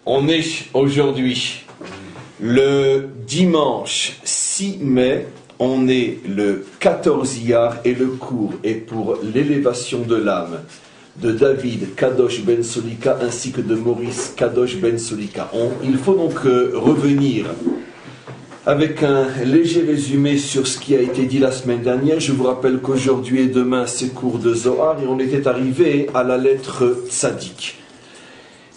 On est aujourd'hui le dimanche 6 mai, on est le 14 Iyar et le cours est pour l'élévation de l'âme de David Kadosh Ben Solika ainsi que de Maurice Kadosh Ben Solika. Il faut donc revenir avec un léger résumé sur ce qui a été dit la semaine dernière. Je vous rappelle qu'aujourd'hui et demain c'est cours de Zohar et on était arrivé à la lettre Tzadik.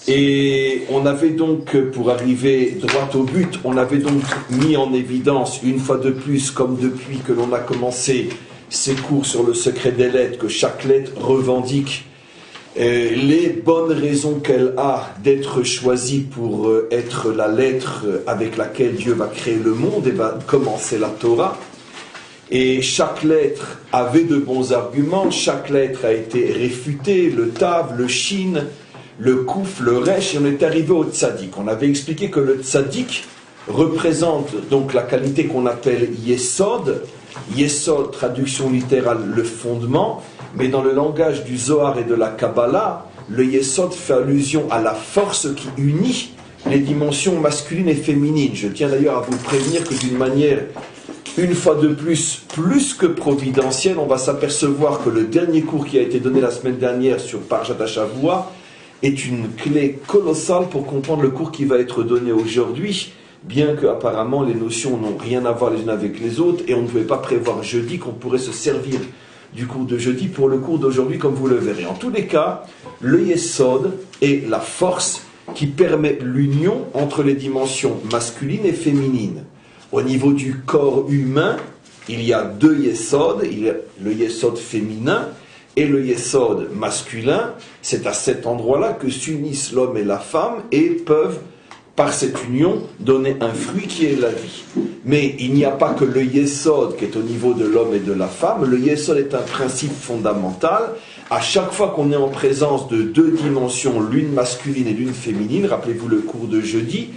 Et on avait donc, pour arriver droit au but, on avait donc mis en évidence, une fois de plus, comme depuis que l'on a commencé ces cours sur le secret des lettres, que chaque lettre revendique les bonnes raisons qu'elle a d'être choisie pour être la lettre avec laquelle Dieu va créer le monde et va commencer la Torah. Et chaque lettre avait de bons arguments, chaque lettre a été réfutée, le Tav, le Shin, le Kouf, le Resh, et on est arrivé au Tzadik. On avait expliqué que le Tzadik représente donc la qualité qu'on appelle Yesod. Yesod, traduction littérale, le fondement, mais dans le langage du Zohar et de la Kabbalah, le Yesod fait allusion à la force qui unit les dimensions masculines et féminines. Je tiens d'ailleurs à vous prévenir que d'une manière, une fois de plus que providentielle, on va s'apercevoir que le dernier cours qui a été donné la semaine dernière sur Parashat Shavua est une clé colossale pour comprendre le cours qui va être donné aujourd'hui, bien que apparemment les notions n'ont rien à voir les unes avec les autres, et on ne pouvait pas prévoir jeudi qu'on pourrait se servir du cours de jeudi pour le cours d'aujourd'hui, comme vous le verrez. En tous les cas, le Yesod est la force qui permet l'union entre les dimensions masculines et féminines. Au niveau du corps humain, il y a deux Yesod, il y a le Yesod féminin et le Yesod masculin. C'est à cet endroit-là que s'unissent l'homme et la femme et peuvent, par cette union, donner un fruit qui est la vie. Mais il n'y a pas que le Yesod qui est au niveau de l'homme et de la femme. Le Yesod est un principe fondamental. À chaque fois qu'on est en présence de deux dimensions, l'une masculine et l'une féminine, rappelez-vous le cours de jeudi,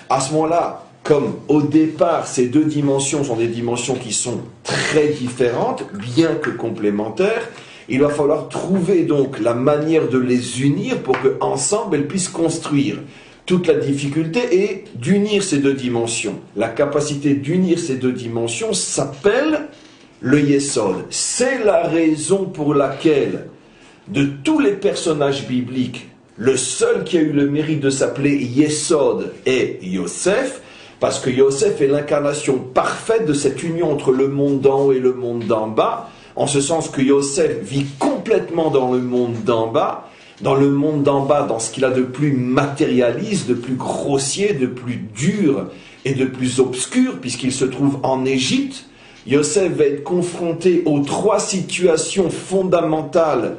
à ce moment-là, comme au départ, ces deux dimensions sont des dimensions qui sont très différentes, bien que complémentaires, il va falloir trouver donc la manière de les unir pour qu'ensemble elles puissent construire. Toute la difficulté est d'unir ces deux dimensions. La capacité d'unir ces deux dimensions s'appelle le Yesod. C'est la raison pour laquelle, de tous les personnages bibliques, le seul qui a eu le mérite de s'appeler Yesod est Yosef, parce que Yosef est l'incarnation parfaite de cette union entre le monde d'en haut et le monde d'en bas, en ce sens que Yosef vit complètement dans le monde d'en bas, dans ce qu'il a de plus matérialiste, de plus grossier, de plus dur et de plus obscur, puisqu'il se trouve en Égypte. Yosef va être confronté aux trois situations fondamentales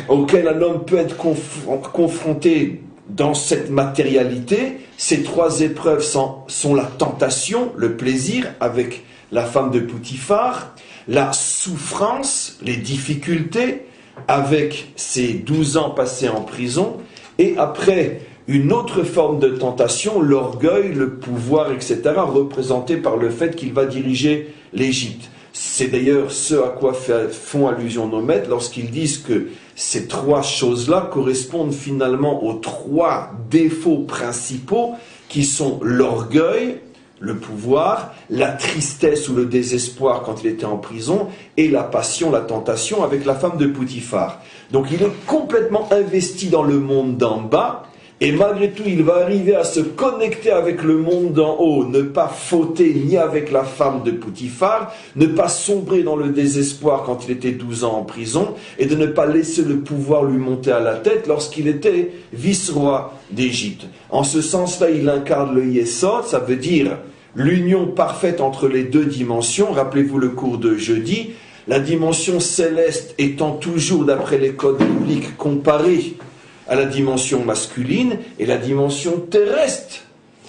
auxquelles un homme peut être confronté dans cette matérialité. Ces trois épreuves sont la tentation, le plaisir avec la femme de Potiphar, la souffrance, les difficultés avec ses 12 ans passés en prison, et après une autre forme de tentation, l'orgueil, le pouvoir, etc., représenté par le fait qu'il va diriger l'Égypte. C'est d'ailleurs ce à quoi font allusion nos maîtres lorsqu'ils disent que ces trois choses-là correspondent finalement aux trois défauts principaux qui sont l'orgueil, le pouvoir, la tristesse ou le désespoir quand il était en prison, et la passion, la tentation avec la femme de Potiphar. Donc il est complètement investi dans le monde d'en bas, et malgré tout il va arriver à se connecter avec le monde d'en haut, ne pas fauter ni avec la femme de Potiphar, ne pas sombrer dans le désespoir quand il était 12 ans en prison, et de ne pas laisser le pouvoir lui monter à la tête lorsqu'il était vice-roi d'Égypte. En ce sens-là, il incarne le Yesod, ça veut dire l'union parfaite entre les deux dimensions. Rappelez-vous le cours de jeudi, la dimension céleste étant toujours, d'après les codes bibliques, comparée à la dimension masculine, et la dimension terrestre,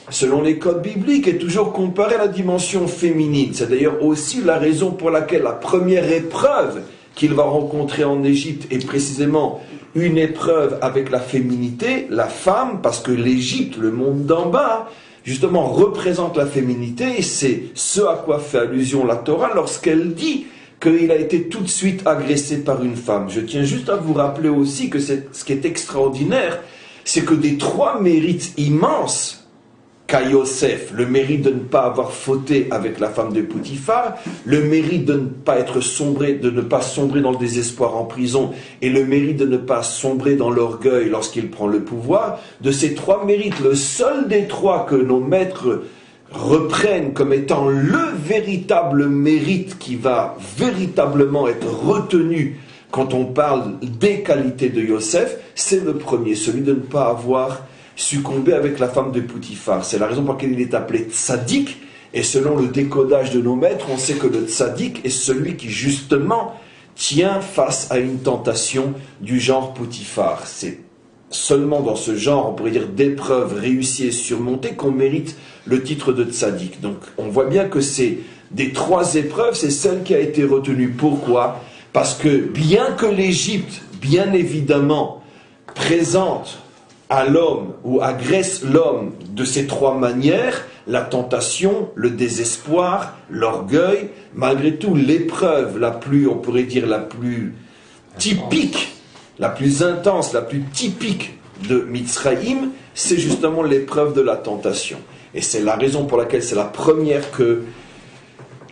selon les codes bibliques, est toujours comparée à la dimension féminine. C'est d'ailleurs aussi la raison pour laquelle la première épreuve qu'il va rencontrer en Égypte est précisément une épreuve avec la féminité, la femme, parce que l'Égypte, le monde d'en bas, justement représente la féminité, et c'est ce à quoi fait allusion la Torah lorsqu'elle dit qu'il a été tout de suite agressé par une femme. Je tiens juste à vous rappeler aussi que ce qui est extraordinaire, c'est que des trois mérites immenses qu'a Yosef, le mérite de ne pas avoir fauté avec la femme de Potiphar, le mérite de ne pas être sombré, de ne pas sombrer dans le désespoir en prison, et le mérite de ne pas sombrer dans l'orgueil lorsqu'il prend le pouvoir, de ces trois mérites, le seul des trois que nos maîtres reprennent comme étant le véritable mérite qui va véritablement être retenu quand on parle des qualités de Yosef, c'est le premier, celui de ne pas avoir succombé avec la femme de Potiphar. C'est la raison pour laquelle il est appelé tzaddik, et selon le décodage de nos maîtres, on sait que le tzaddik est celui qui justement tient face à une tentation du genre Potiphar. C'est seulement dans ce genre, on pourrait dire, d'épreuves réussies et surmontées qu'on mérite le titre de tzaddik. Donc on voit bien que c'est des trois épreuves, c'est celle qui a été retenue. Pourquoi ? Parce que bien que l'Égypte, bien évidemment, présente à l'homme ou agresse l'homme de ces trois manières, la tentation, le désespoir, l'orgueil, malgré tout l'épreuve la plus, on pourrait dire la plus typique, la plus intense, la plus typique de Mitzraïm, c'est justement l'épreuve de la tentation. Et c'est la raison pour laquelle c'est la première que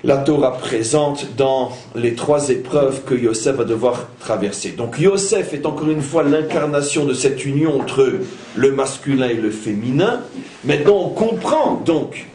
la Torah présente dans les trois épreuves que Yosef va devoir traverser. Donc Yosef est encore une fois l'incarnation de cette union entre le masculin et le féminin. Maintenant on comprend donc,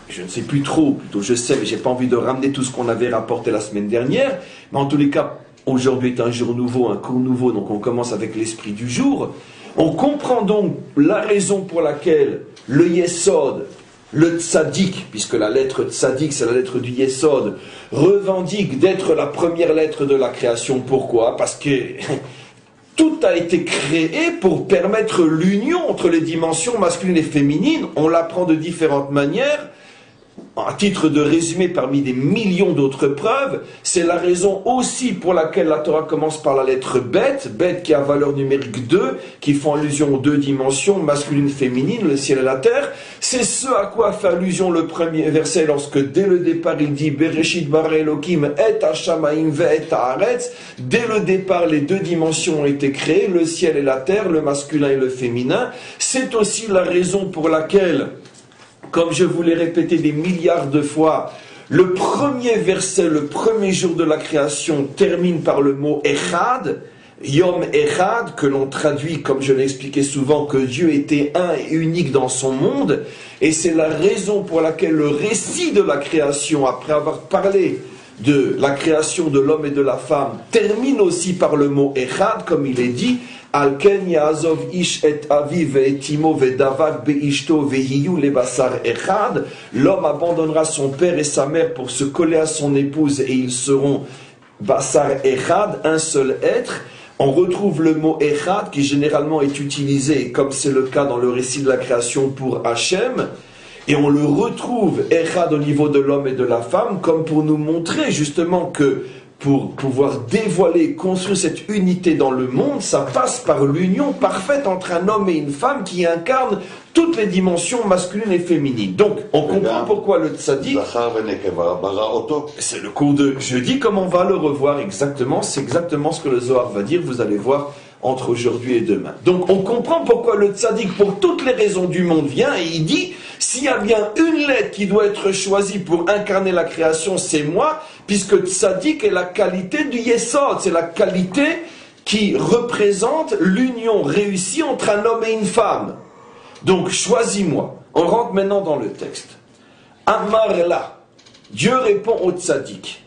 je ne sais plus trop, plutôt je sais, mais je n'ai pas envie de ramener tout ce qu'on avait rapporté la semaine dernière, mais en tous les cas, aujourd'hui est un jour nouveau, un cours nouveau, donc on commence avec l'esprit du jour. On comprend donc la raison pour laquelle le Yesod, le tzaddik, puisque la lettre tzaddik, c'est la lettre du Yesod, revendique d'être la première lettre de la création. Pourquoi ? Parce que tout a été créé pour permettre l'union entre les dimensions masculines et féminines. On l'apprend de différentes manières. À titre de résumé, parmi des millions d'autres preuves, c'est la raison aussi pour laquelle la Torah commence par la lettre Bet, Bet qui a valeur numérique 2, qui font allusion aux deux dimensions, masculine, féminine, le ciel et la terre. C'est ce à quoi fait allusion le premier verset lorsque dès le départ il dit Bereshit bara Elokim et hashamaim ve'et haaretz. Dès le départ, les deux dimensions ont été créées, le ciel et la terre, le masculin et le féminin. C'est aussi la raison pour laquelle, comme je vous l'ai répété des milliards de fois, le premier verset, le premier jour de la création, termine par le mot Echad, Yom Echad, que l'on traduit, comme je l'ai expliqué souvent, que Dieu était un et unique dans son monde. Et c'est la raison pour laquelle le récit de la création, après avoir parlé de la création de l'homme et de la femme, termine aussi par le mot Echad, comme il est dit, Alken Yaazov ish et aviv et timo vedavad beishto vehiyu lebasar echad. L'homme abandonnera son père et sa mère pour se coller à son épouse et ils seront basar echad, un seul être. On retrouve le mot echad qui généralement est utilisé, comme c'est le cas dans le récit de la création pour Hachem, et on le retrouve echad au niveau de l'homme et de la femme, comme pour nous montrer justement que pour pouvoir dévoiler, construire cette unité dans le monde, ça passe par l'union parfaite entre un homme et une femme qui incarne toutes les dimensions masculines et féminines. Donc, on comprend pourquoi le tzaddik, c'est le cours de jeudi, comme on va le revoir exactement, c'est exactement ce que le Zohar va dire, vous allez voir entre aujourd'hui et demain. Donc, on comprend pourquoi le tzaddik, pour toutes les raisons du monde, vient et il dit, s'il y a bien une lettre qui doit être choisie pour incarner la création, c'est moi, puisque tzaddik est la qualité du Yesod, c'est la qualité qui représente l'union réussie entre un homme et une femme. Donc, choisis-moi. On rentre maintenant dans le texte. Amar la, Dieu répond au tzaddik.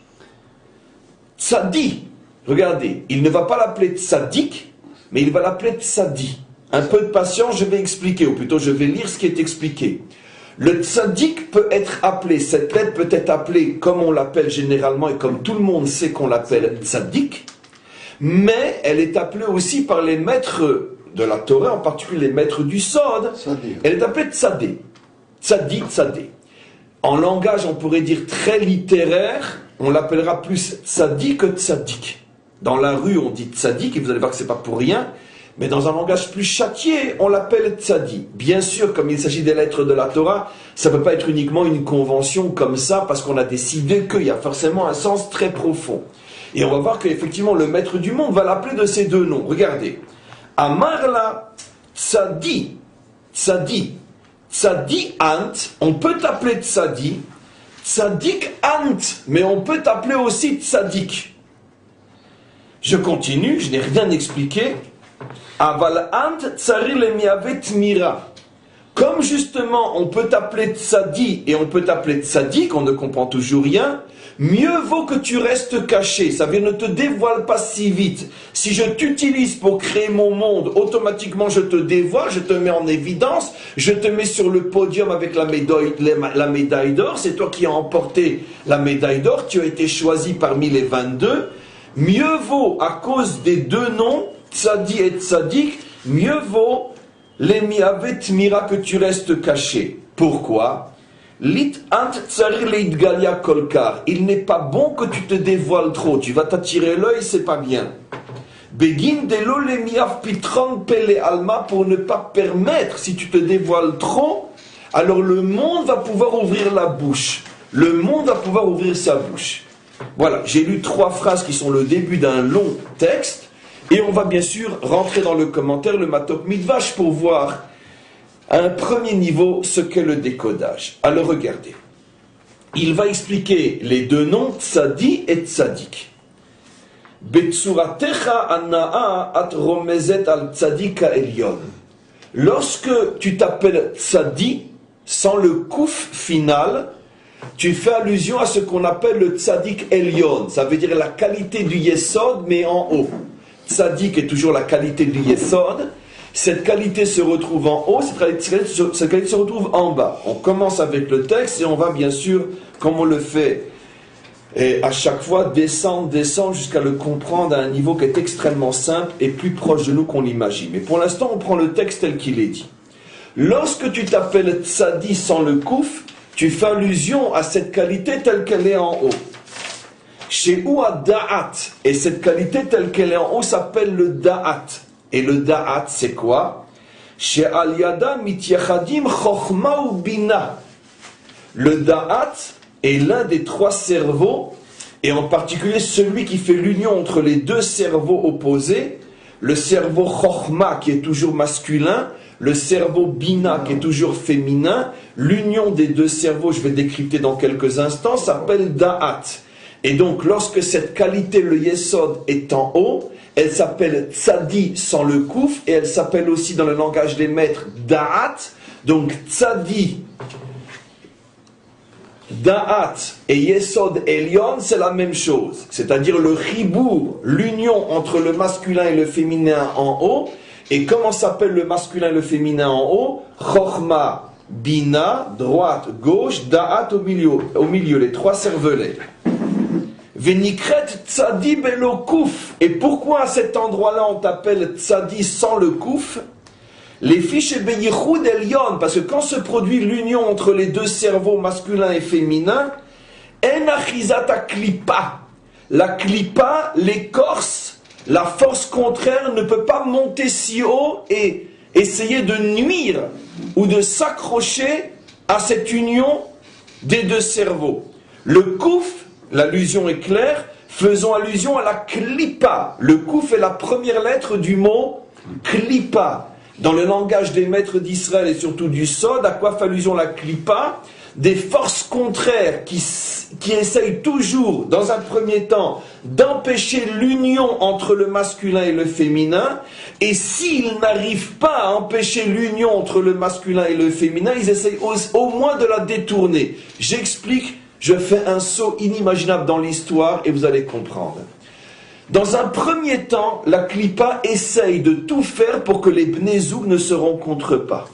Tzadi, regardez, il ne va pas l'appeler tzaddik, mais il va l'appeler tzadi. Un peu de patience, je vais expliquer, ou plutôt je vais lire ce qui est expliqué. Le tzaddik peut être appelé, cette lettre peut être appelée comme on l'appelle généralement et comme tout le monde sait qu'on l'appelle tzaddik, mais elle est appelée aussi par les maîtres de la Torah, en particulier les maîtres du Sod, elle est appelée tzadé. Tzadi, tzadé. En langage, on pourrait dire très littéraire, on l'appellera plus tzadi que tzadik. Dans la rue, on dit tzadik, et vous allez voir que c'est pas pour rien, mais dans un langage plus châtié, on l'appelle tzadi. Bien sûr, comme il s'agit des lettres de la Torah, ça ne peut pas être uniquement une convention comme ça, parce qu'on a décidé qu'il y a forcément un sens très profond. Et on va voir qu'effectivement, le maître du monde va l'appeler de ces deux noms. Regardez. Amarla tzadi, tzadi, tzadi ant, on peut t'appeler tzadi, tzadik ant, mais on peut t'appeler aussi tzadik. Je continue, je n'ai rien expliqué. Aval ant tsari le miavet mira. Comme justement on peut t'appeler tzadi et on peut t'appeler tzadik, on ne comprend toujours rien, mieux vaut que tu restes caché. Ça veut dire ne te dévoile pas si vite. Si je t'utilise pour créer mon monde, automatiquement je te dévoile, je te mets en évidence, je te mets sur le podium avec la médaille d'or. C'est toi qui as emporté la médaille d'or, tu as été choisi parmi les 22. Mieux vaut, à cause des deux noms, tzadi et tzadik, mieux vaut les miavet mira que tu restes caché. Pourquoi? Lit ant tsari leit galia kolkar. Il n'est pas bon que tu te dévoiles trop. Tu vas t'attirer l'œil, c'est pas bien. Begin delo le miav pitron pele alma, pour ne pas permettre, si tu te dévoiles trop, alors le monde va pouvoir ouvrir la bouche. Le monde va pouvoir ouvrir sa bouche. Voilà, j'ai lu 3 phrases qui sont le début d'un long texte. Et on va bien sûr rentrer dans le commentaire, le Matok Midvash, pour voir à un premier niveau ce qu'est le décodage. Alors regardez, il va expliquer les deux noms, tzadi et tzadik. Betsuratecha anaa at romezet al tzadika elyon. Lorsque tu t'appelles tzadi, sans le kouf final, tu fais allusion à ce qu'on appelle le tzadik elyon. Ça veut dire la qualité du yesod, mais en haut. Tzadik est toujours la qualité du yesod. Cette qualité se retrouve en haut, cette qualité se retrouve en bas. On commence avec le texte et on va bien sûr, comme on le fait et à chaque fois, descendre jusqu'à le comprendre à un niveau qui est extrêmement simple et plus proche de nous qu'on l'imagine. Mais pour l'instant, on prend le texte tel qu'il est dit. Lorsque tu t'appelles tzadi sans le kouf, tu fais allusion à cette qualité telle qu'elle est en haut. Chez Oua Da'at, et cette qualité telle qu'elle est en haut s'appelle le Da'at. Et le Da'at, c'est quoi? Chez Al-Yada mityachadim chokhma ou bina. Le Da'at est l'un des 3 cerveaux, et en particulier celui qui fait l'union entre les 2 cerveaux opposés, le cerveau chokhma qui est toujours masculin, le cerveau bina qui est toujours féminin. L'union des 2 cerveaux, je vais décrypter dans quelques instants, s'appelle Da'at. Et donc, lorsque cette qualité, le yesod, est en haut, elle s'appelle tzadi sans le kouf, et elle s'appelle aussi dans le langage des maîtres da'at. Donc, tzadi, da'at et yesod elyon, c'est la même chose. C'est-à-dire le chibour, l'union entre le masculin et le féminin en haut. Et comment s'appelle le masculin et le féminin en haut? Chokhma, bina, droite, gauche, da'at au milieu, les 3 cervelets. Venikret tzadi belo kouf. Et pourquoi à cet endroit-là on t'appelle tzadi sans le kouf? Les fiches beyichud elyon, parce que quand se produit l'union entre les 2 cerveaux masculins et féminins, en achizata klipa. La klipa, l'écorce, la force contraire ne peut pas monter si haut et essayer de nuire ou de s'accrocher à cette union des 2 cerveaux. Le kouf, l'allusion est claire, faisons allusion à la klipa. Le kouf est la première lettre du mot klipa. Dans le langage des maîtres d'Israël et surtout du Sod, à quoi fait allusion la klipa? Des forces contraires qui essayent toujours, dans un premier temps, d'empêcher l'union entre le masculin et le féminin. Et s'ils n'arrivent pas à empêcher l'union entre le masculin et le féminin, ils essayent au moins de la détourner. J'explique. Je fais un saut inimaginable dans l'histoire et vous allez comprendre. Dans un premier temps, la Klipa essaye de tout faire pour que les Bnei Zoug ne se rencontrent pas.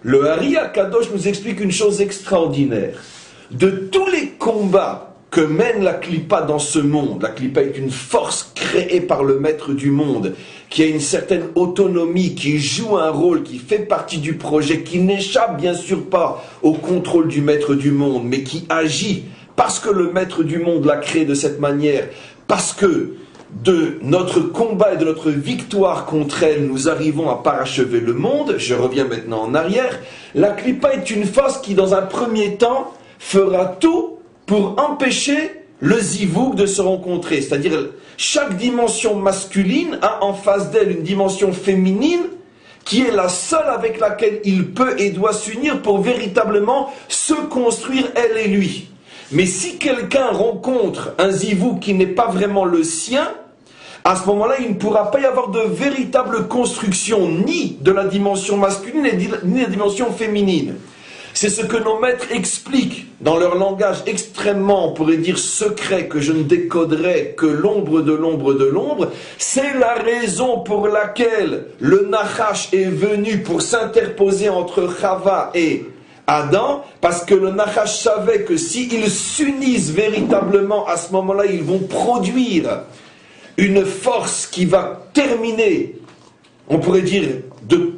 Le Hari HaKadosh nous explique une chose extraordinaire. De tous les combats que mène la Klipa dans ce monde, la Klipa est une force créée par le maître du monde, qui a une certaine autonomie, qui joue un rôle, qui fait partie du projet, qui n'échappe bien sûr pas au contrôle du maître du monde, mais qui agit parce que le maître du monde l'a créé de cette manière, parce que de notre combat et de notre victoire contre elle, nous arrivons à parachever le monde. Je reviens maintenant en arrière. La Klipa est une force qui, dans un premier temps, fera tout pour empêcher le zivouk de se rencontrer. C'est-à-dire, chaque dimension masculine a en face d'elle une dimension féminine qui est la seule avec laquelle il peut et doit s'unir pour véritablement se construire elle et lui. Mais si quelqu'un rencontre un zivug qui n'est pas vraiment le sien, à ce moment-là, il ne pourra pas y avoir de véritable construction, ni de la dimension masculine, ni de la dimension féminine. C'est ce que nos maîtres expliquent dans leur langage extrêmement, on pourrait dire secret, que je ne décoderai que l'ombre de l'ombre de l'ombre. C'est la raison pour laquelle le Nachash est venu pour s'interposer entre Chava et Adam, parce que le Nachash savait que s'ils s'unissent véritablement, à ce moment-là, ils vont produire une force qui va terminer, on pourrait dire, de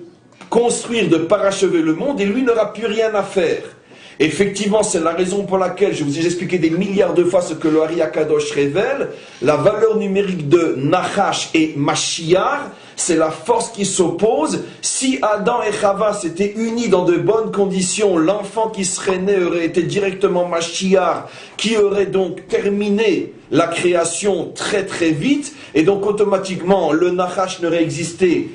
construire, de parachever le monde, et lui n'aura plus rien à faire. Effectivement, c'est la raison pour laquelle, je vous ai expliqué des milliards de fois ce que le Ari Akadosh révèle, la valeur numérique de Nachash et Mashiach, c'est la force qui s'oppose. Si Adam et Chava s'étaient unis dans de bonnes conditions, l'enfant qui serait né aurait été directement Mashiach, qui aurait donc terminé la création très très vite, et donc automatiquement le Nachash n'aurait existé,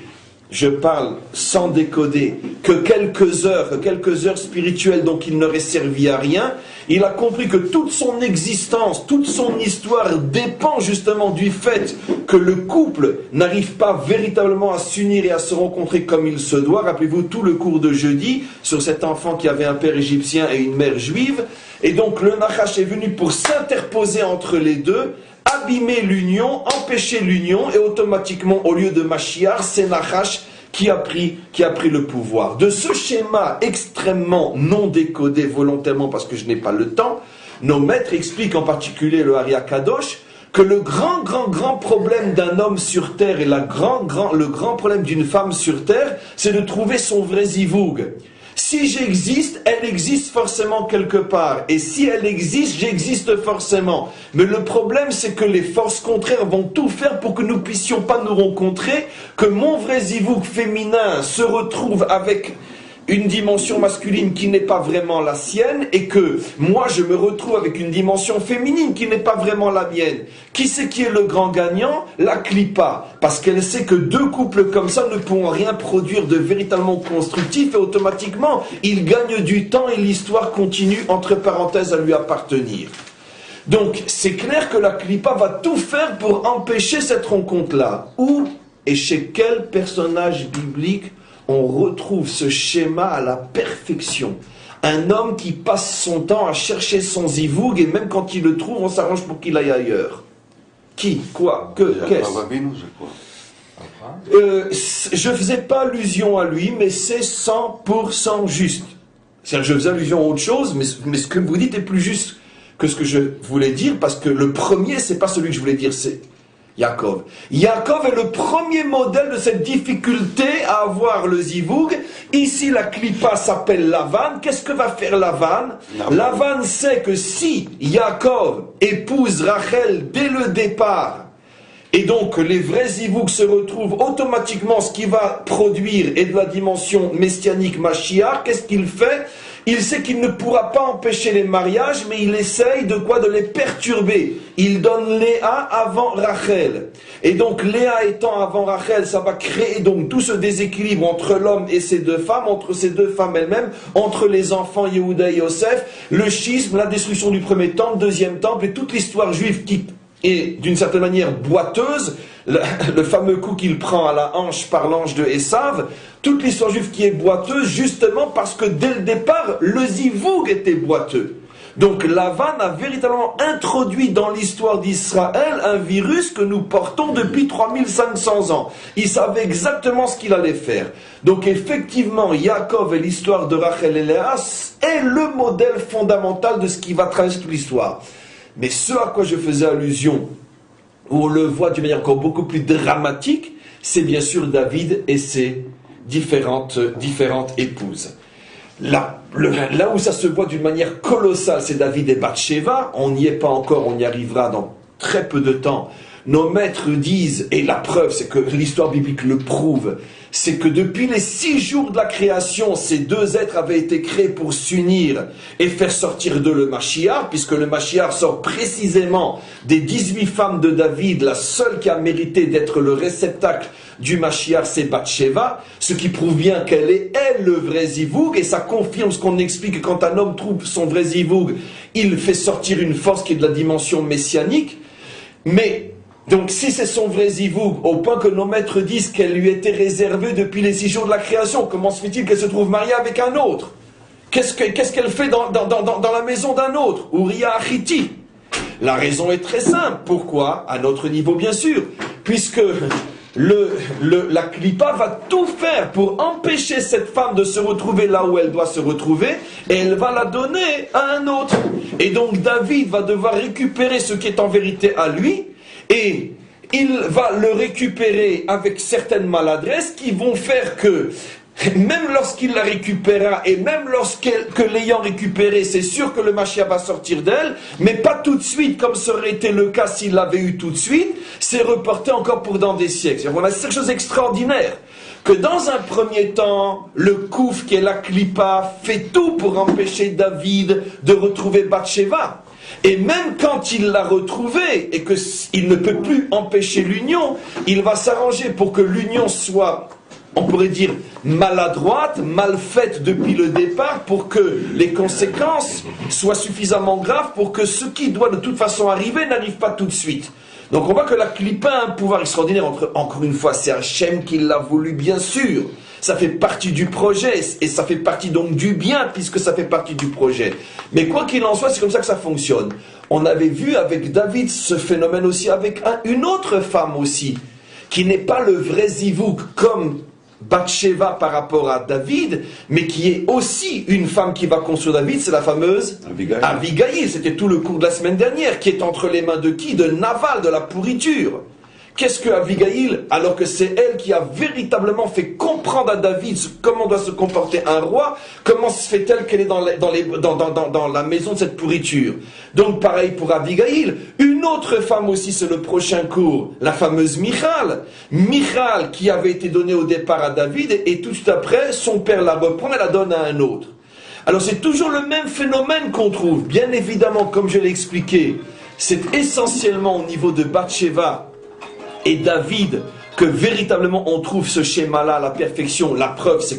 je parle sans décoder, que quelques heures spirituelles, donc il n'aurait servi à rien. Il a compris que toute son existence, toute son histoire dépend justement du fait que le couple n'arrive pas véritablement à s'unir et à se rencontrer comme il se doit. Rappelez-vous tout le cours de jeudi sur cet enfant qui avait un père égyptien et une mère juive. Et donc le Nachash est venu pour s'interposer entre les deux, abîmer l'union, empêcher l'union, et automatiquement, au lieu de Mashiach, c'est Nachash qui a pris le pouvoir. De ce schéma extrêmement non décodé volontairement, parce que je n'ai pas le temps, nos maîtres expliquent, en particulier le Ari Akadosh, que le grand problème d'un homme sur terre et le grand problème d'une femme sur terre, c'est de trouver son vrai zivug. Si j'existe, elle existe forcément quelque part. Et si elle existe, j'existe forcément. Mais le problème, c'est que les forces contraires vont tout faire pour que nous ne puissions pas nous rencontrer, que mon vrai zivug féminin se retrouve avec une dimension masculine qui n'est pas vraiment la sienne, et que moi je me retrouve avec une dimension féminine qui n'est pas vraiment la mienne. Qui c'est qui est le grand gagnant? La Klippa, parce qu'elle sait que deux couples comme ça ne pourront rien produire de véritablement constructif, et automatiquement ils gagnent du temps et l'histoire continue entre parenthèses à lui appartenir. Donc c'est clair que la Klippa va tout faire pour empêcher cette rencontre-là. Où et chez quel personnage biblique on retrouve ce schéma à la perfection? Un homme qui passe son temps à chercher son zivug, et même quand il le trouve, on s'arrange pour qu'il aille ailleurs. Qui? Quoi? Qu'est-ce? Je ne faisais pas allusion à lui, mais c'est 100% juste. C'est-à-dire que je faisais allusion à autre chose, mais ce que vous dites est plus juste que ce que je voulais dire, parce que le premier, c'est pas celui que je voulais dire, c'est Yaakov. Yaakov est le premier modèle de cette difficulté à avoir le zivug. Ici, la Klippa s'appelle Lavan. Qu'est-ce que va faire Lavan? Lavan sait que si Yaakov épouse Rachel dès le départ, et donc les vrais zivugs se retrouvent automatiquement, ce qui va produire est de la dimension messianique Mashiach. Qu'est-ce qu'il fait? Il sait qu'il ne pourra pas empêcher les mariages, mais il essaye de quoi? De les perturber. Il donne Léa avant Rachel. Et donc Léa étant avant Rachel, ça va créer donc tout ce déséquilibre entre l'homme et ses deux femmes, entre ces deux femmes elles-mêmes, entre les enfants Yehuda et Yosef, le schisme, la destruction du premier temple, deuxième temple, et toute l'histoire juive qui est d'une certaine manière boiteuse, le fameux coup qu'il prend à la hanche par l'ange de Esav, toute l'histoire juive qui est boiteuse, justement parce que dès le départ, le zivug était boiteux. Donc Lavan a véritablement introduit dans l'histoire d'Israël un virus que nous portons depuis 3500 ans. Il savait exactement ce qu'il allait faire. Donc effectivement, Yaakov et l'histoire de Rachel et Léa est le modèle fondamental de ce qui va traverser toute l'histoire. Mais ce à quoi je faisais allusion, où on le voit d'une manière encore beaucoup plus dramatique, c'est bien sûr David et ses différentes épouses. Là où ça se voit d'une manière colossale, c'est David et Bathsheba. On n'y est pas encore, on y arrivera dans très peu de temps. nos maîtres disent, et la preuve c'est que l'histoire biblique le prouve, c'est que depuis les 6 jours de la création, ces 2 êtres avaient été créés pour s'unir et faire sortir d'eux le Mashiach, puisque le Mashiach sort précisément des 18 femmes de David, la seule qui a mérité d'être le réceptacle du Mashiach, c'est Bathsheba, ce qui prouve bien qu'elle est, elle, le vrai Zivoug, et ça confirme ce qu'on explique, que quand un homme trouve son vrai Zivoug, il fait sortir une force qui est de la dimension messianique. Mais, donc si c'est son vrai Zivoug, au point que nos maîtres disent qu'elle lui était réservée depuis les 6 jours de la création, comment se fait-il qu'elle se trouve mariée avec un autre? Qu'est-ce qu'elle fait dans la maison d'un autre? Uriah Achiti. La raison est très simple. Pourquoi? À notre niveau, bien sûr. Puisque la Klippa va tout faire pour empêcher cette femme de se retrouver là où elle doit se retrouver, et elle va la donner à un autre. Et donc David va devoir récupérer ce qui est en vérité à lui, et il va le récupérer avec certaines maladresses qui vont faire que, même lorsqu'il la récupérera, et même que l'ayant récupérée, c'est sûr que le Mashiach va sortir d'elle, mais pas tout de suite, comme ça aurait été le cas s'il l'avait eu tout de suite, c'est reporté encore pour dans des siècles. On a cette chose extraordinaire, que dans un premier temps, le Kouf, qui est la Klippa, fait tout pour empêcher David de retrouver Bathsheba. Et même quand il l'a retrouvée, et qu'il ne peut plus empêcher l'union, il va s'arranger pour que l'union soit, on pourrait dire, maladroite, mal faite depuis le départ, pour que les conséquences soient suffisamment graves pour que ce qui doit de toute façon arriver n'arrive pas tout de suite. Donc on voit que la Klippa a un pouvoir extraordinaire. Encore une fois, c'est Hachem qui l'a voulu, bien sûr. Ça fait partie du projet, et ça fait partie donc du bien, puisque ça fait partie du projet. Mais quoi qu'il en soit, c'est comme ça que ça fonctionne. On avait vu avec David ce phénomène aussi, avec une autre femme aussi, qui n'est pas le vrai Zivouk, comme Bathsheba par rapport à David, mais qui est aussi une femme qui va construire David, c'est la fameuse Abigail. C'était tout le cours de la semaine dernière, qui est entre les mains de qui? De Naval, de la pourriture. Qu'est-ce que Abigail, alors que c'est elle qui a véritablement fait comprendre à David comment doit se comporter un roi, comment se fait-elle qu'elle est dans la maison de cette pourriture? Donc pareil pour Abigail. Une autre femme aussi, c'est le prochain cours, la fameuse Michal. Michal qui avait été donnée au départ à David, et tout de suite après, son père la reprend et la donne à un autre. Alors c'est toujours le même phénomène qu'on trouve. Bien évidemment, comme je l'ai expliqué, c'est essentiellement au niveau de Bathsheba et David que véritablement on trouve ce schéma-là à la perfection. La preuve, c'est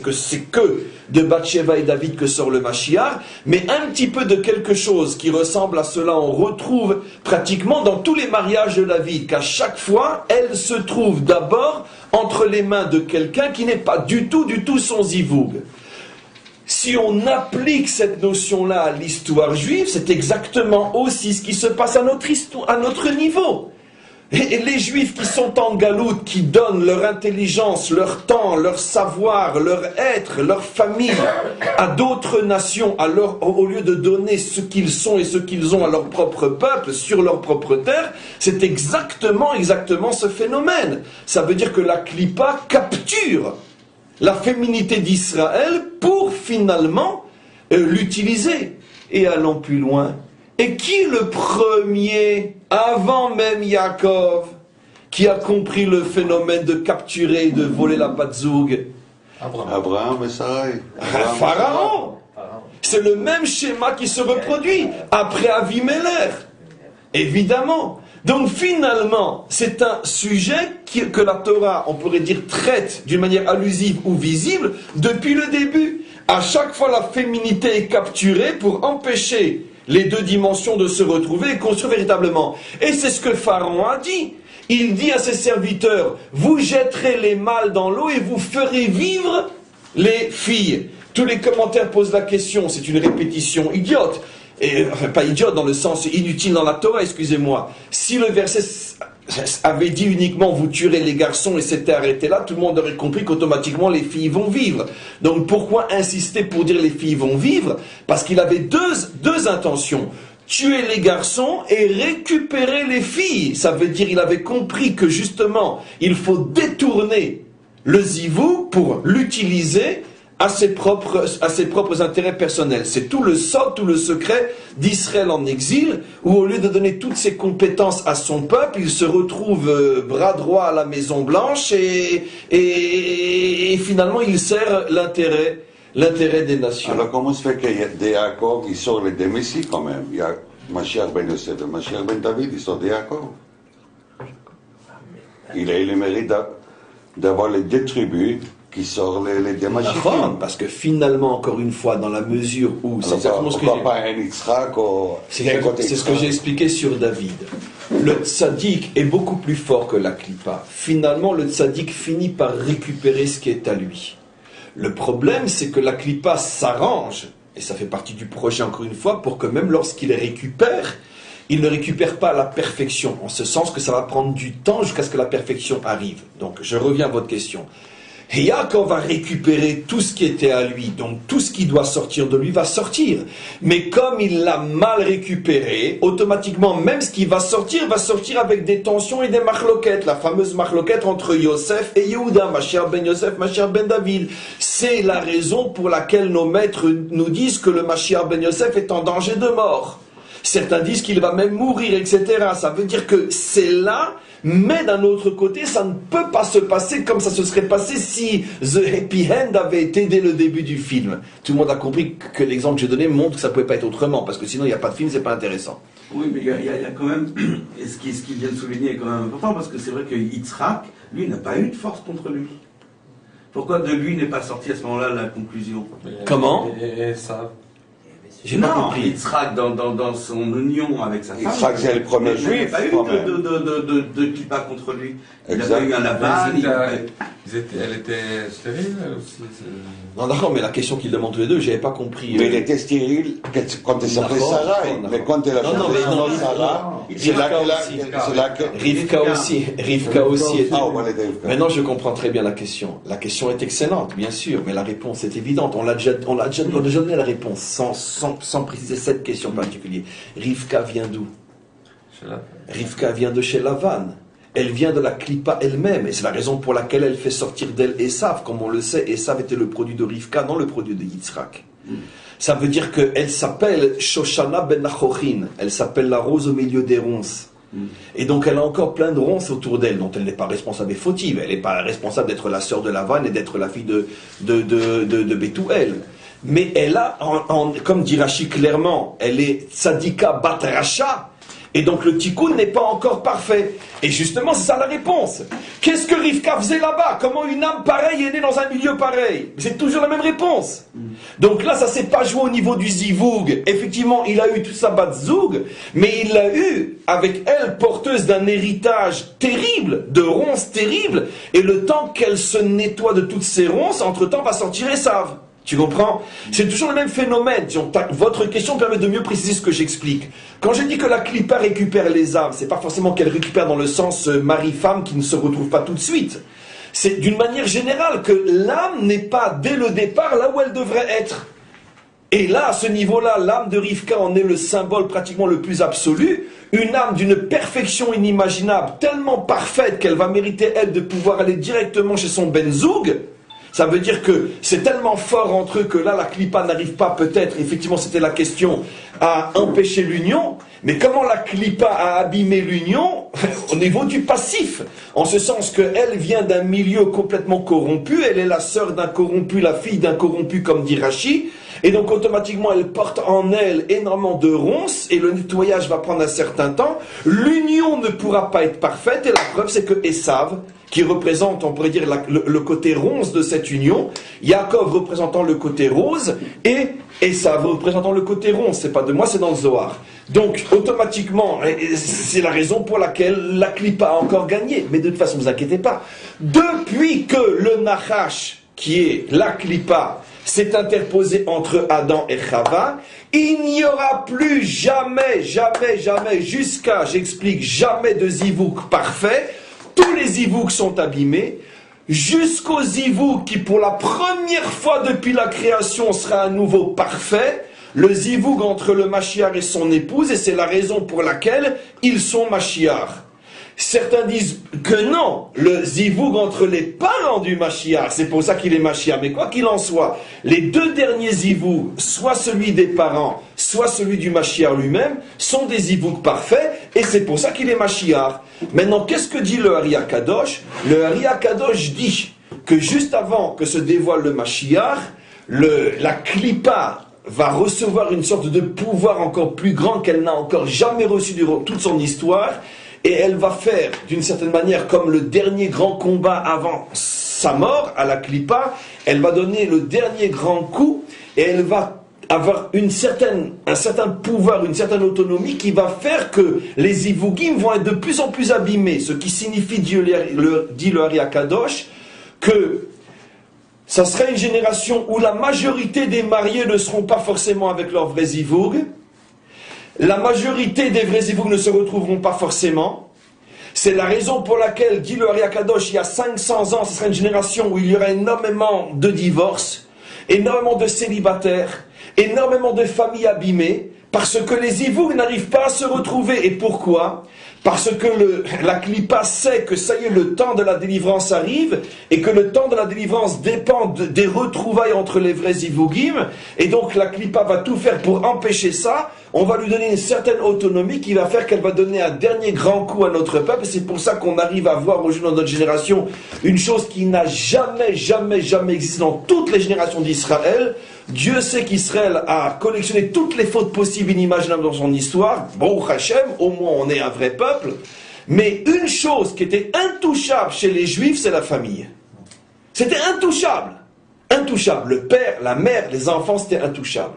que de Bathsheba et David que sort le Mashiach, mais un petit peu de quelque chose qui ressemble à cela, on retrouve pratiquement dans tous les mariages de David, qu'à chaque fois, elle se trouve d'abord entre les mains de quelqu'un qui n'est pas du tout son zivoug. Si on applique cette notion-là à l'histoire juive, c'est exactement aussi ce qui se passe à notre niveau. Et les Juifs qui sont en galoute, qui donnent leur intelligence, leur temps, leur savoir, leur être, leur famille à d'autres nations, au lieu de donner ce qu'ils sont et ce qu'ils ont à leur propre peuple, sur leur propre terre, c'est exactement ce phénomène. Ça veut dire que la Klippa capture la féminité d'Israël pour finalement l'utiliser. Et allons plus loin. Et qui le premier, avant même Yaakov, qui a compris le phénomène de capturer et de voler la Bat-Zoug? Abraham et Sarai. Pharaon. C'est le même schéma qui se reproduit après Avimelech. Évidemment. Donc finalement, c'est un sujet que la Torah, on pourrait dire, traite d'une manière allusive ou visible depuis le début. À chaque fois, la féminité est capturée pour empêcher les deux dimensions de se retrouver et construire véritablement. Et c'est ce que Pharaon a dit. Il dit à ses serviteurs, vous jetterez les mâles dans l'eau et vous ferez vivre les filles. Tous les commentaires posent la question, c'est une répétition idiote. Et, enfin, pas idiote dans le sens inutile dans la Torah, excusez-moi. Si le verset avait dit uniquement vous tuerez les garçons et s'était arrêté là, tout le monde aurait compris qu'automatiquement les filles vont vivre. Donc pourquoi insister pour dire les filles vont vivre? Parce qu'il avait deux intentions. Tuer les garçons et récupérer les filles. Ça veut dire qu'il avait compris que justement il faut détourner le zivou pour l'utiliser à ses propres intérêts personnels. C'est tout le sort, tout le secret d'Israël en exil, où au lieu de donner toutes ses compétences à son peuple, il se retrouve bras droit à la Maison Blanche et finalement il sert l'intérêt des nations. Alors comment se fait qu'il y a des Yaakov, ils sortent les deux messies quand même? Il y a Mashiach ben Yosef et Mashiach ben David, ils sont des Yaakov. Il a eu le mérite d'avoir les deux tribus qui sortent les deux Mashiachim. Parce que finalement, encore une fois, dans la mesure où... C'est exactement ce que pourquoi pas un Yitzhak c'est ce que j'ai expliqué sur David. Le tzaddik est beaucoup plus fort que la klipa. Finalement, le tzaddik finit par récupérer ce qui est à lui. Le problème, c'est que la klipa s'arrange, et ça fait partie du projet encore une fois, pour que même lorsqu'il les récupère, il ne récupère pas à la perfection, en ce sens que ça va prendre du temps jusqu'à ce que la perfection arrive. Donc, je reviens à votre question. Et Yaakov va récupérer tout ce qui était à lui, donc tout ce qui doit sortir de lui va sortir. Mais comme il l'a mal récupéré, automatiquement, même ce qui va sortir avec des tensions et des marloquettes. La fameuse marloquette entre Yosef et Yehuda, Mashiach ben Yosef, Mashiach ben David. C'est la raison pour laquelle nos maîtres nous disent que le Mashiach ben Yosef est en danger de mort. Certains disent qu'il va même mourir, etc. Ça veut dire que c'est là, mais d'un autre côté, ça ne peut pas se passer comme ça se serait passé si The Happy End avait été dès le début du film. Tout le monde a compris que l'exemple que j'ai donné montre que ça ne pouvait pas être autrement, parce que sinon il n'y a pas de film, c'est pas intéressant. Oui, mais il y a quand même, et ce qu'il vient de souligner est quand même important, parce que c'est vrai que Yitzhak, lui, n'a pas eu de force contre lui. Pourquoi de lui n'est pas sorti à ce moment-là la conclusion? Comment? Et ça. J'ai pas compris. Yitzhak, dans son union avec sa femme. Yitzhak, c'est le premier juif. Il n'a pas eu de clipa contre lui. Il n'a pas eu un aval. Elle était stérile aussi. Non, d'accord, mais la question qu'ils demandent tous les deux, j'avais pas compris. Mais il était stérile quand elle s'appelait Sarah. Mais quand elle a changé son nom Sarah, c'est là que... Rivka aussi était... Ah, on va l'aider Rivka. Maintenant, je comprends très bien la question. La question est excellente, bien sûr, mais la réponse est évidente. On a déjà donné la réponse, sans préciser cette question particulière. Rivka vient d'où? Rivka vient de chez Lavan. Elle vient de la klipa elle-même, et c'est la raison pour laquelle elle fait sortir d'elle Esav. Comme on le sait, Esav était le produit de Rivka, non le produit de Yitzhak. Ça veut dire qu'elle s'appelle Shoshana ben Nachochin. Elle s'appelle la rose au milieu des ronces. Et donc elle a encore plein de ronces autour d'elle, dont elle n'est pas responsable et fautive. Elle n'est pas responsable d'être la sœur de Lavan et d'être la fille de Bethuel. Mais elle a, comme dit Rashi clairement, elle est tzadika bat rasha. Et donc le tikkun n'est pas encore parfait. Et justement, c'est ça la réponse. Qu'est-ce que Rivka faisait là-bas? Comment une âme pareille est née dans un milieu pareil? C'est toujours la même réponse. Donc là, ça s'est pas joué au niveau du zivoug. Effectivement, il a eu tout ça bat-zoug, mais il l'a eu avec elle, porteuse d'un héritage terrible, de ronces terribles. Et le temps qu'elle se nettoie de toutes ces ronces, entre-temps, va sortir Esav. Tu comprends? C'est toujours le même phénomène. Votre question permet de mieux préciser ce que j'explique. Quand je dis que la klipa récupère les âmes, c'est pas forcément qu'elle récupère dans le sens mari-femme qui ne se retrouve pas tout de suite. C'est d'une manière générale que l'âme n'est pas dès le départ là où elle devrait être. Et là, à ce niveau-là, l'âme de Rivka en est le symbole pratiquement le plus absolu. Une âme d'une perfection inimaginable, tellement parfaite qu'elle va mériter, elle, de pouvoir aller directement chez son benzoug. Ça veut dire que c'est tellement fort entre eux que là, la klipa n'arrive pas peut-être, effectivement c'était la question, à empêcher l'union. Mais comment la klipa a abîmé l'union au niveau du passif? En ce sens qu'elle vient d'un milieu complètement corrompu, elle est la sœur d'un corrompu, la fille d'un corrompu comme dit Rashi. Et donc automatiquement elle porte en elle énormément de ronces et le nettoyage va prendre un certain temps. L'union ne pourra pas être parfaite et la preuve c'est que Esav, qui représente, on pourrait dire, le côté ronce de cette union, Yaakov représentant le côté rose, et Esav représentant le côté ronce. C'est pas de moi, c'est dans le Zohar. Donc, automatiquement, c'est la raison pour laquelle la klipa a encore gagné. Mais de toute façon, ne vous inquiétez pas. Depuis que le Nachash, qui est la klipa, s'est interposé entre Adam et Chava, il n'y aura plus jamais, jusqu'à, j'explique, jamais de zivouk parfait. Tous les zivouks sont abîmés, jusqu'au zivouk qui pour la première fois depuis la création sera à nouveau parfait, le zivouk entre le Mashiach et son épouse, et c'est la raison pour laquelle ils sont Mashiach. Certains disent que non, le zivoug entre les parents du Mashiach, c'est pour ça qu'il est Mashiach. Mais quoi qu'il en soit, les deux derniers zivougs, soit celui des parents, soit celui du Mashiach lui-même, sont des zivougs parfaits, et c'est pour ça qu'il est Mashiach. Maintenant, qu'est-ce que dit le Ari HaKadosh? Le Ari HaKadosh dit que juste avant que se dévoile le Mashiach, la Klippa va recevoir une sorte de pouvoir encore plus grand qu'elle n'a encore jamais reçu durant toute son histoire, et elle va faire, d'une certaine manière, comme le dernier grand combat avant sa mort, à la Klippa, elle va donner le dernier grand coup, et elle va avoir un certain pouvoir, une certaine autonomie qui va faire que les Zivugim vont être de plus en plus abîmés, ce qui signifie, dit le Ari HaKadosh, que ça sera une génération où la majorité des mariés ne seront pas forcément avec leur vrai Zivug. La majorité des vrais Zivug ne se retrouveront pas forcément. C'est la raison pour laquelle, dit le Ari HaKadosh, il y a 500 ans, ce sera une génération où il y aura énormément de divorces, énormément de célibataires, énormément de familles abîmées, parce que les Zivug n'arrivent pas à se retrouver. Et pourquoi ? Parce que la Klippa sait que ça y est, le temps de la délivrance arrive, et que le temps de la délivrance dépend des retrouvailles entre les vrais Zivugim, et donc la Klippa va tout faire pour empêcher ça. On va lui donner une certaine autonomie qui va faire qu'elle va donner un dernier grand coup à notre peuple, et c'est pour ça qu'on arrive à voir aujourd'hui dans notre génération une chose qui n'a jamais existé dans toutes les générations d'Israël. Dieu sait qu'Israël a collectionné toutes les fautes possibles et inimaginables dans son histoire. Baruch Hashem, au moins on est un vrai peuple. Mais une chose qui était intouchable chez les Juifs, c'est la famille. C'était intouchable. Intouchable. Le père, la mère, les enfants, c'était intouchable.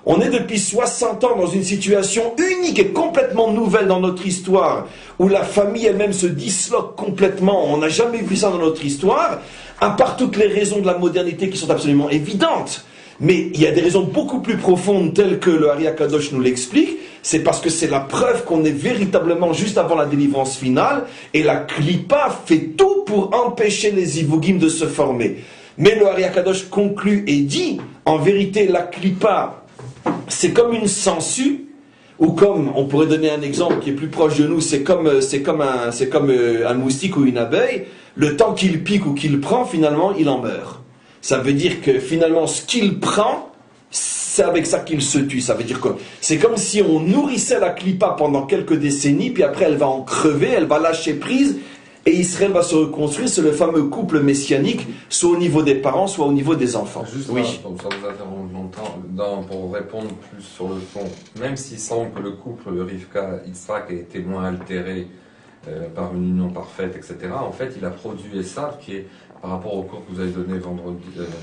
On est depuis 60 ans dans une situation unique et complètement nouvelle dans notre histoire, où la famille elle-même se disloque complètement. On n'a jamais vu ça dans notre histoire, à part toutes les raisons de la modernité qui sont absolument évidentes. Mais il y a des raisons beaucoup plus profondes, telles que le Ari HaKadosh nous l'explique. C'est parce que c'est la preuve qu'on est véritablement juste avant la délivrance finale, et la Klippa fait tout pour empêcher les Zivugim de se former. Mais le Ari HaKadosh conclut et dit, en vérité, la Klippa, c'est comme une sangsue, ou comme, on pourrait donner un exemple qui est plus proche de nous, c'est comme un moustique ou une abeille. Le temps qu'il pique ou qu'il prend, finalement, il en meurt. Ça veut dire que finalement, ce qu'il prend, c'est avec ça qu'il se tue. Ça veut dire que c'est comme si on nourrissait la Klippa pendant quelques décennies, puis après elle va en crever, elle va lâcher prise, et Israël va se reconstruire. C'est le fameux couple messianique, soit au niveau des parents, soit au niveau des enfants. Juste oui. Sans vous interrompre longtemps, pour répondre plus sur le fond, même s'il semble que le couple Rivka-Yitzhak ait été moins altéré par une union parfaite, etc., en fait, il a produit Esav qui est, par rapport au cours que vous avez donné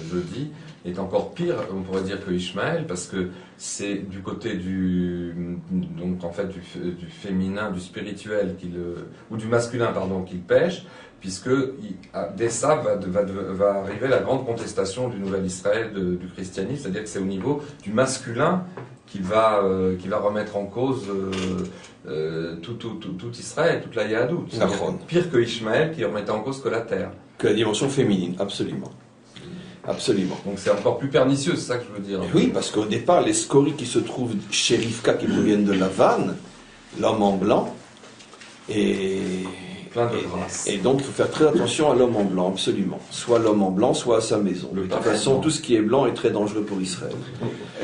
jeudi, est encore pire, on pourrait dire, que Ishmaël, parce que c'est du côté du féminin, du spirituel, ou du masculin, pardon, qu'il pêche, puisque d'Esav va arriver la grande contestation du nouvel Israël, du christianisme, c'est-à-dire que c'est au niveau du masculin qu'il va remettre en cause tout Israël, toute la Yahadout. Pire que Ishmaël qui remettait en cause que la terre. Que la dimension féminine, absolument. Absolument. Donc c'est encore plus pernicieux, c'est ça que je veux dire. Oui, parce qu'au départ, les scories qui se trouvent chez Rivka, qui proviennent de Lavan, l'homme en blanc, et plein de grâce. Et donc il faut faire très attention à l'homme en blanc, absolument. Soit l'homme en blanc, soit à sa maison. De toute façon, tout ce qui est blanc est très dangereux pour Israël.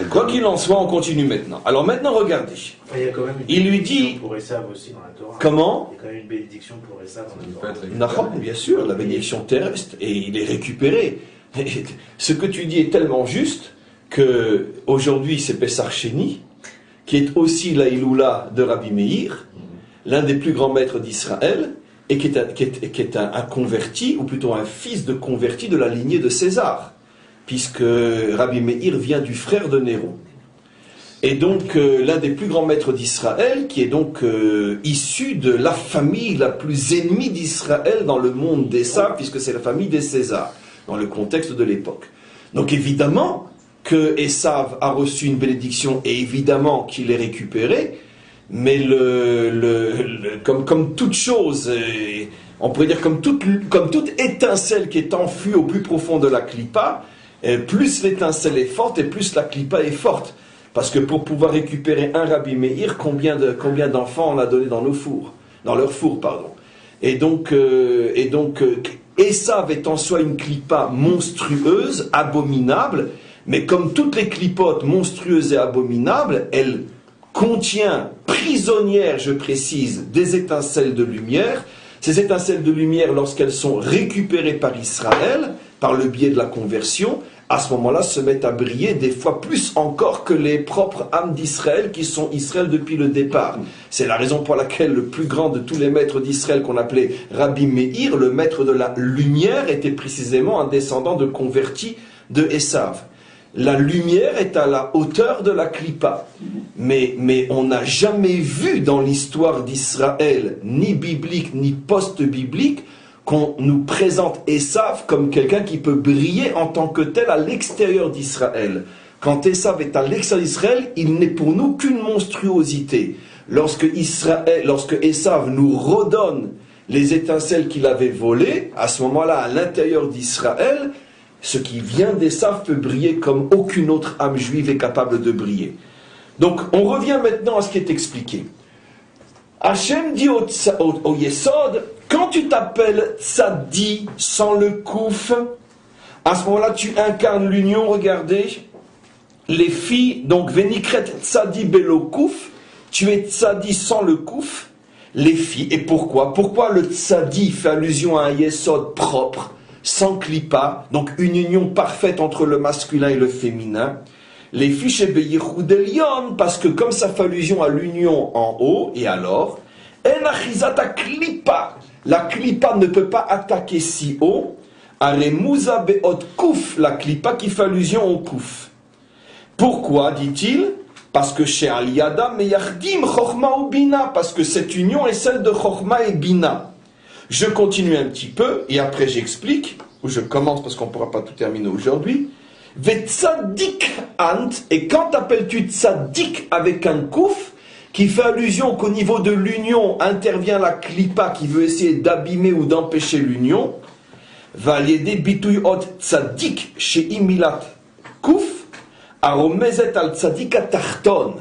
Quoi qu'il en soit, on continue maintenant. Alors maintenant, regardez. Il y a quand même une il lui dit pour Esav aussi dans la Torah. Comment? Il y a quand même une bénédiction pour Esav dans la Torah. Nahon, bien sûr, la bénédiction terrestre, et il est récupéré. Et ce que tu dis est tellement juste que aujourd'hui c'est Pessar Sheni, qui est aussi la Iloula de Rabbi Meir, l'un des plus grands maîtres d'Israël, et qui est un converti, ou plutôt un fils de converti de la lignée de César, puisque Rabbi Meir vient du frère de Néron. Et donc l'un des plus grands maîtres d'Israël, qui est donc issu de la famille la plus ennemie d'Israël dans le monde d'Esav, puisque c'est la famille des Césars, dans le contexte de l'époque. Donc évidemment que Esav a reçu une bénédiction, et évidemment qu'il est récupéré, mais comme toute chose, on pourrait dire comme toute étincelle qui est enfuie au plus profond de la Klippa, plus l'étincelle est forte et plus la Klippa est forte. Parce que pour pouvoir récupérer un Rabbi Meir, combien d'enfants on a donné dans leur four, pardon. Et donc Esav est en soi une clipa monstrueuse, abominable, mais comme toutes les clipotes monstrueuses et abominables, elle contient, prisonnière, je précise, des étincelles de lumière. Ces étincelles de lumière, lorsqu'elles sont récupérées par Israël, par le biais de la conversion, à ce moment-là se mettent à briller des fois plus encore que les propres âmes d'Israël qui sont Israël depuis le départ. C'est la raison pour laquelle le plus grand de tous les maîtres d'Israël qu'on appelait Rabbi Meir, le maître de la lumière, était précisément un descendant de convertis de Esav. La lumière est à la hauteur de la clipa. Mais on n'a jamais vu dans l'histoire d'Israël, ni biblique ni post-biblique, qu'on nous présente Esav comme quelqu'un qui peut briller en tant que tel à l'extérieur d'Israël. Quand Esav est à l'extérieur d'Israël, il n'est pour nous qu'une monstruosité. Lorsque Esav nous redonne les étincelles qu'il avait volées, à ce moment-là, à l'intérieur d'Israël, ce qui vient d'Esav peut briller comme aucune autre âme juive est capable de briller. Donc, on revient maintenant à ce qui est expliqué. Hachem dit au Yesod, quand tu t'appelles Tzadi sans le Kouf, à ce moment-là tu incarnes l'union. Regardez, les filles, donc Venikret Tzadi Belo Kouf, tu es Tzadi sans le Kouf, les filles. Et pourquoi? Pourquoi le Tzadi fait allusion à un Yesod propre, sans Klipa, donc une union parfaite entre le masculin et le féminin? Les filles chez Beyichud Elion, parce que comme ça fait allusion à l'union en haut, et alors, En Achizata Klipa, la Klipa ne peut pas attaquer si haut, Aremuza Beot Kouf, la Klipa qui fait allusion au Kouf. Pourquoi, dit-il? Parce que chez Aliyada Meyardim Chochma ou Bina, parce que cette union est celle de Chochma et Bina. Je continue un petit peu, et après j'explique, ou je commence parce qu'on ne pourra pas tout terminer aujourd'hui. Vetzadik ant, et quand appelles-tu tzadik avec un kouf, qui fait allusion qu'au niveau de l'union intervient la klipa qui veut essayer d'abîmer ou d'empêcher l'union, va l'aider bituyot tzadik chez imilat kouf, aromezet al tzadik atarton.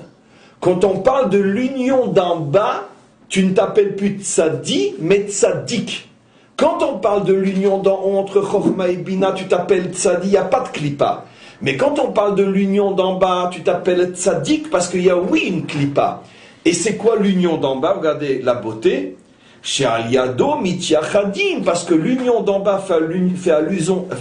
Quand on parle de l'union d'en bas, tu ne t'appelles plus tzadi, mais tzadik. Quand on parle de l'union d'en haut entre Chochma et Bina, tu t'appelles Tzadi, il n'y a pas de Klipa. Mais quand on parle de l'union d'en bas, tu t'appelles Tzadik parce qu'il y a oui une Klipa. Et c'est quoi l'union d'en bas? Regardez la beauté. Chez Aliado Mityachadim, parce que l'union d'en bas fait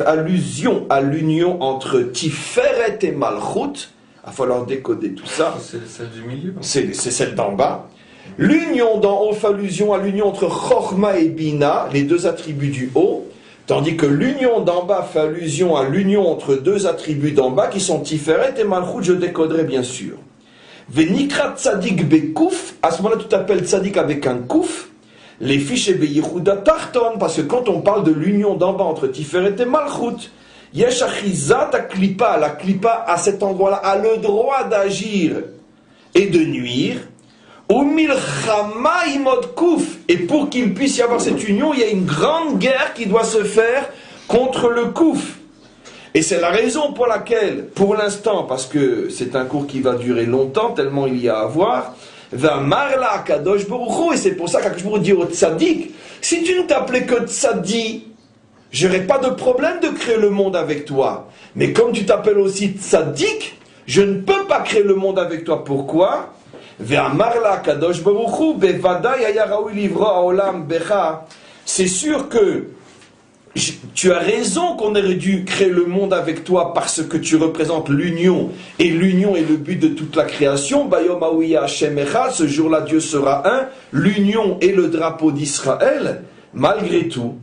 allusion à l'union entre Tiferet et Malchut. Il va falloir décoder tout ça. C'est celle du milieu. C'est celle d'en bas. L'union d'en haut fait allusion à l'union entre Chochma et Bina, les deux attributs du haut, tandis que l'union d'en bas fait allusion à l'union entre deux attributs d'en bas qui sont Tiferet et Malchut, je décoderai bien sûr. Venikrat Tzadik Bekouf, à ce moment-là tu t'appelles Tzadik avec un Kouf, les fiches Beyichuda Tarton, parce que quand on parle de l'union d'en bas entre Tiferet et Malchut, Yesh Achizat Klipa, la Klipa à cet endroit-là a le droit d'agir et de nuire. Et pour qu'il puisse y avoir cette union, il y a une grande guerre qui doit se faire contre le Kouf. Et c'est la raison pour laquelle, pour l'instant, parce que c'est un cours qui va durer longtemps, tellement il y a à voir, va marla kadosh baruch hu, et c'est pour ça qu'Akadosh baruch hu dit au tzaddik, si tu ne t'appelais que tzaddi, j'aurais pas de problème de créer le monde avec toi. Mais comme tu t'appelles aussi tzaddik, je ne peux pas créer le monde avec toi. Pourquoi? C'est sûr que tu as raison qu'on aurait dû créer le monde avec toi parce que tu représentes l'union, et l'union est le but de toute la création. Ce jour-là Dieu sera un, l'union est le drapeau d'Israël. Malgré tout,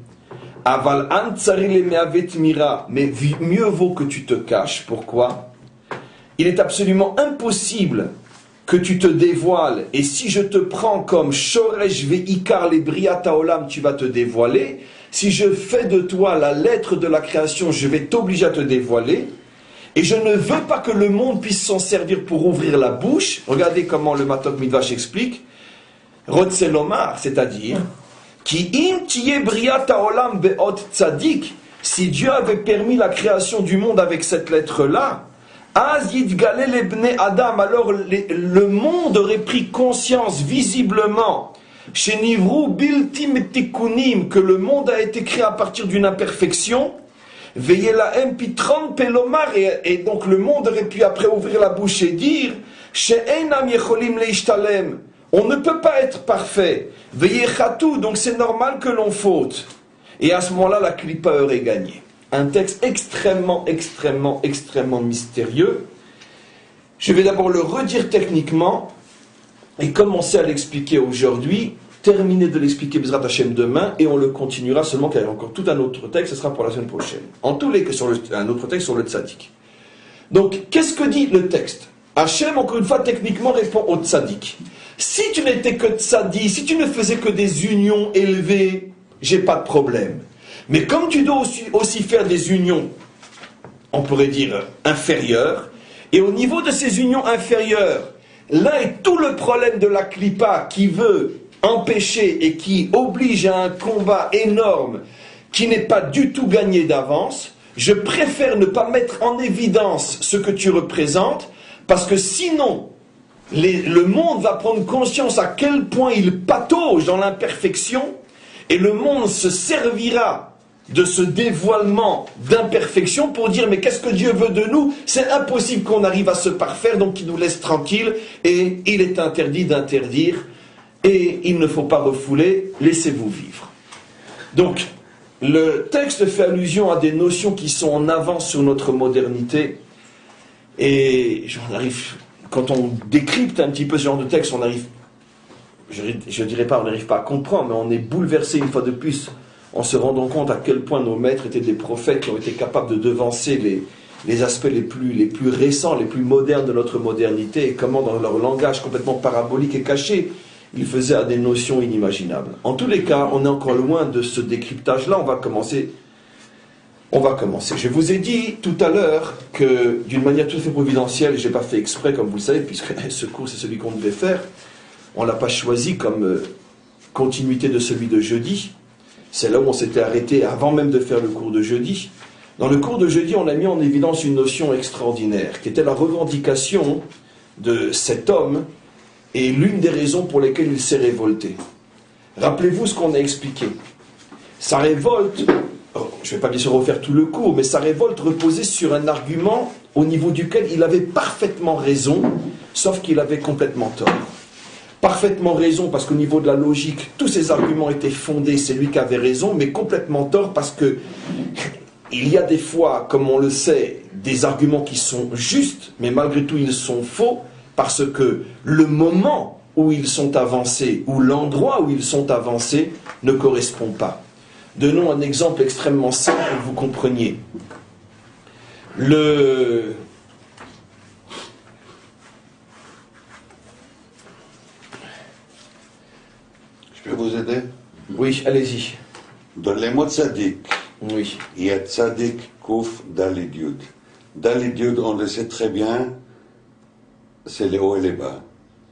mais mieux vaut que tu te caches. Pourquoi? Il est absolument impossible que tu te dévoiles, et si je te prends comme Shoresh Ve'ikar le Briata Olam, tu vas te dévoiler. Si je fais de toi la lettre de la création, je vais t'obliger à te dévoiler. Et je ne veux pas que le monde puisse s'en servir pour ouvrir la bouche. Regardez comment le Matok Midrash explique. Rotzelomar, c'est-à-dire, Ki im tiye Briata Olam be'ot tzadik, si Dieu avait permis la création du monde avec cette lettre-là, Az yidgale lebne Adam, alors le monde aurait pris conscience visiblement Chez Nivru bilti metikunim, que le monde a été créé à partir d'une imperfection. Veillez la empitron pelomar, et donc le monde aurait pu après ouvrir la bouche et dire chez Einam yecholim leishtalem, on ne peut pas être parfait. Veillez chatou, donc c'est normal que l'on faute. Et à ce moment-là, la klipa aurait gagné. Un texte extrêmement mystérieux. Je vais d'abord le redire techniquement et commencer à l'expliquer aujourd'hui, terminer de l'expliquer Bezrat Hashem demain, et on le continuera seulement car il y a encore tout un autre texte, ce sera pour la semaine prochaine. En tous les cas, un autre texte sur le tzaddik. Donc, qu'est-ce que dit le texte? Hashem, encore une fois, techniquement répond au tzaddik. Si tu n'étais que tzaddik, si tu ne faisais que des unions élevées, j'ai pas de problème. Mais comme tu dois aussi faire des unions, on pourrait dire inférieures, et au niveau de ces unions inférieures, là est tout le problème de la klipa qui veut empêcher et qui oblige à un combat énorme qui n'est pas du tout gagné d'avance. Je préfère ne pas mettre en évidence ce que tu représentes, parce que sinon, le monde va prendre conscience à quel point il patauge dans l'imperfection, et le monde se servira de ce dévoilement d'imperfection pour dire mais qu'est-ce que Dieu veut de nous? C'est impossible qu'on arrive à se parfaire, donc il nous laisse tranquille, et il est interdit d'interdire, et il ne faut pas refouler, laissez-vous vivre. Donc, le texte fait allusion à des notions qui sont en avance sur notre modernité, et quand on décrypte un petit peu ce genre de texte, on arrive, je dirais pas on n'arrive pas à comprendre, mais on est bouleversé une fois de plus en se rendant compte à quel point nos maîtres étaient des prophètes qui ont été capables de devancer les aspects les plus récents, les plus modernes de notre modernité, et comment dans leur langage complètement parabolique et caché, ils faisaient à des notions inimaginables. En tous les cas, on est encore loin de ce décryptage-là, on va commencer. Je vous ai dit tout à l'heure que, d'une manière tout à fait providentielle, je n'ai pas fait exprès, comme vous le savez, puisque ce cours c'est celui qu'on devait faire, on ne l'a pas choisi comme continuité de celui de jeudi. C'est là où on s'était arrêté avant même de faire le cours de jeudi. Dans le cours de jeudi, on a mis en évidence une notion extraordinaire, qui était la revendication de cet homme, et l'une des raisons pour lesquelles il s'est révolté. Rappelez-vous ce qu'on a expliqué. Sa révolte, je ne vais pas bien sûr refaire tout le cours, mais sa révolte reposait sur un argument au niveau duquel il avait parfaitement raison, sauf qu'il avait complètement tort. Parfaitement raison parce qu'au niveau de la logique, tous ces arguments étaient fondés, c'est lui qui avait raison, mais complètement tort parce que il y a des fois, comme on le sait, des arguments qui sont justes, mais malgré tout ils sont faux, parce que le moment où ils sont avancés, ou l'endroit où ils sont avancés, ne correspond pas. Donnons un exemple extrêmement simple pour que vous compreniez. Je peux vous aider? Oui, allez-y. Dans les mots tzaddik, oui. Il y a tzaddik, kouf, dalid yud. Dalid yud, on le sait très bien, c'est les hauts et les bas,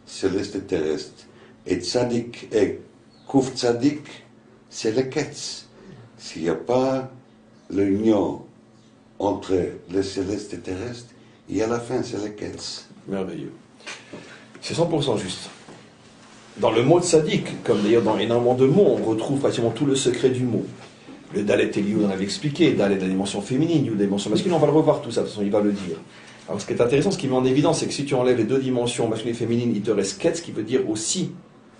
céleste et terrestre. Et tzaddik et kouf tzaddik, c'est le ketz. S'il n'y a pas l'union entre le céleste et terrestre, il y a la fin, c'est le ketz. Merveilleux. C'est 100% juste. Dans le mot tzaddik, comme d'ailleurs dans énormément de mots, on retrouve pratiquement tout le secret du mot. Le Dalet et Yud, on avait expliqué, Dalet la dimension féminine, Yud la dimension masculine, on va le revoir tout ça, de toute façon il va le dire. Alors ce qui est intéressant, ce qui met en évidence, c'est que si tu enlèves les deux dimensions masculine et féminine, il te reste Ketz, qui veut dire aussi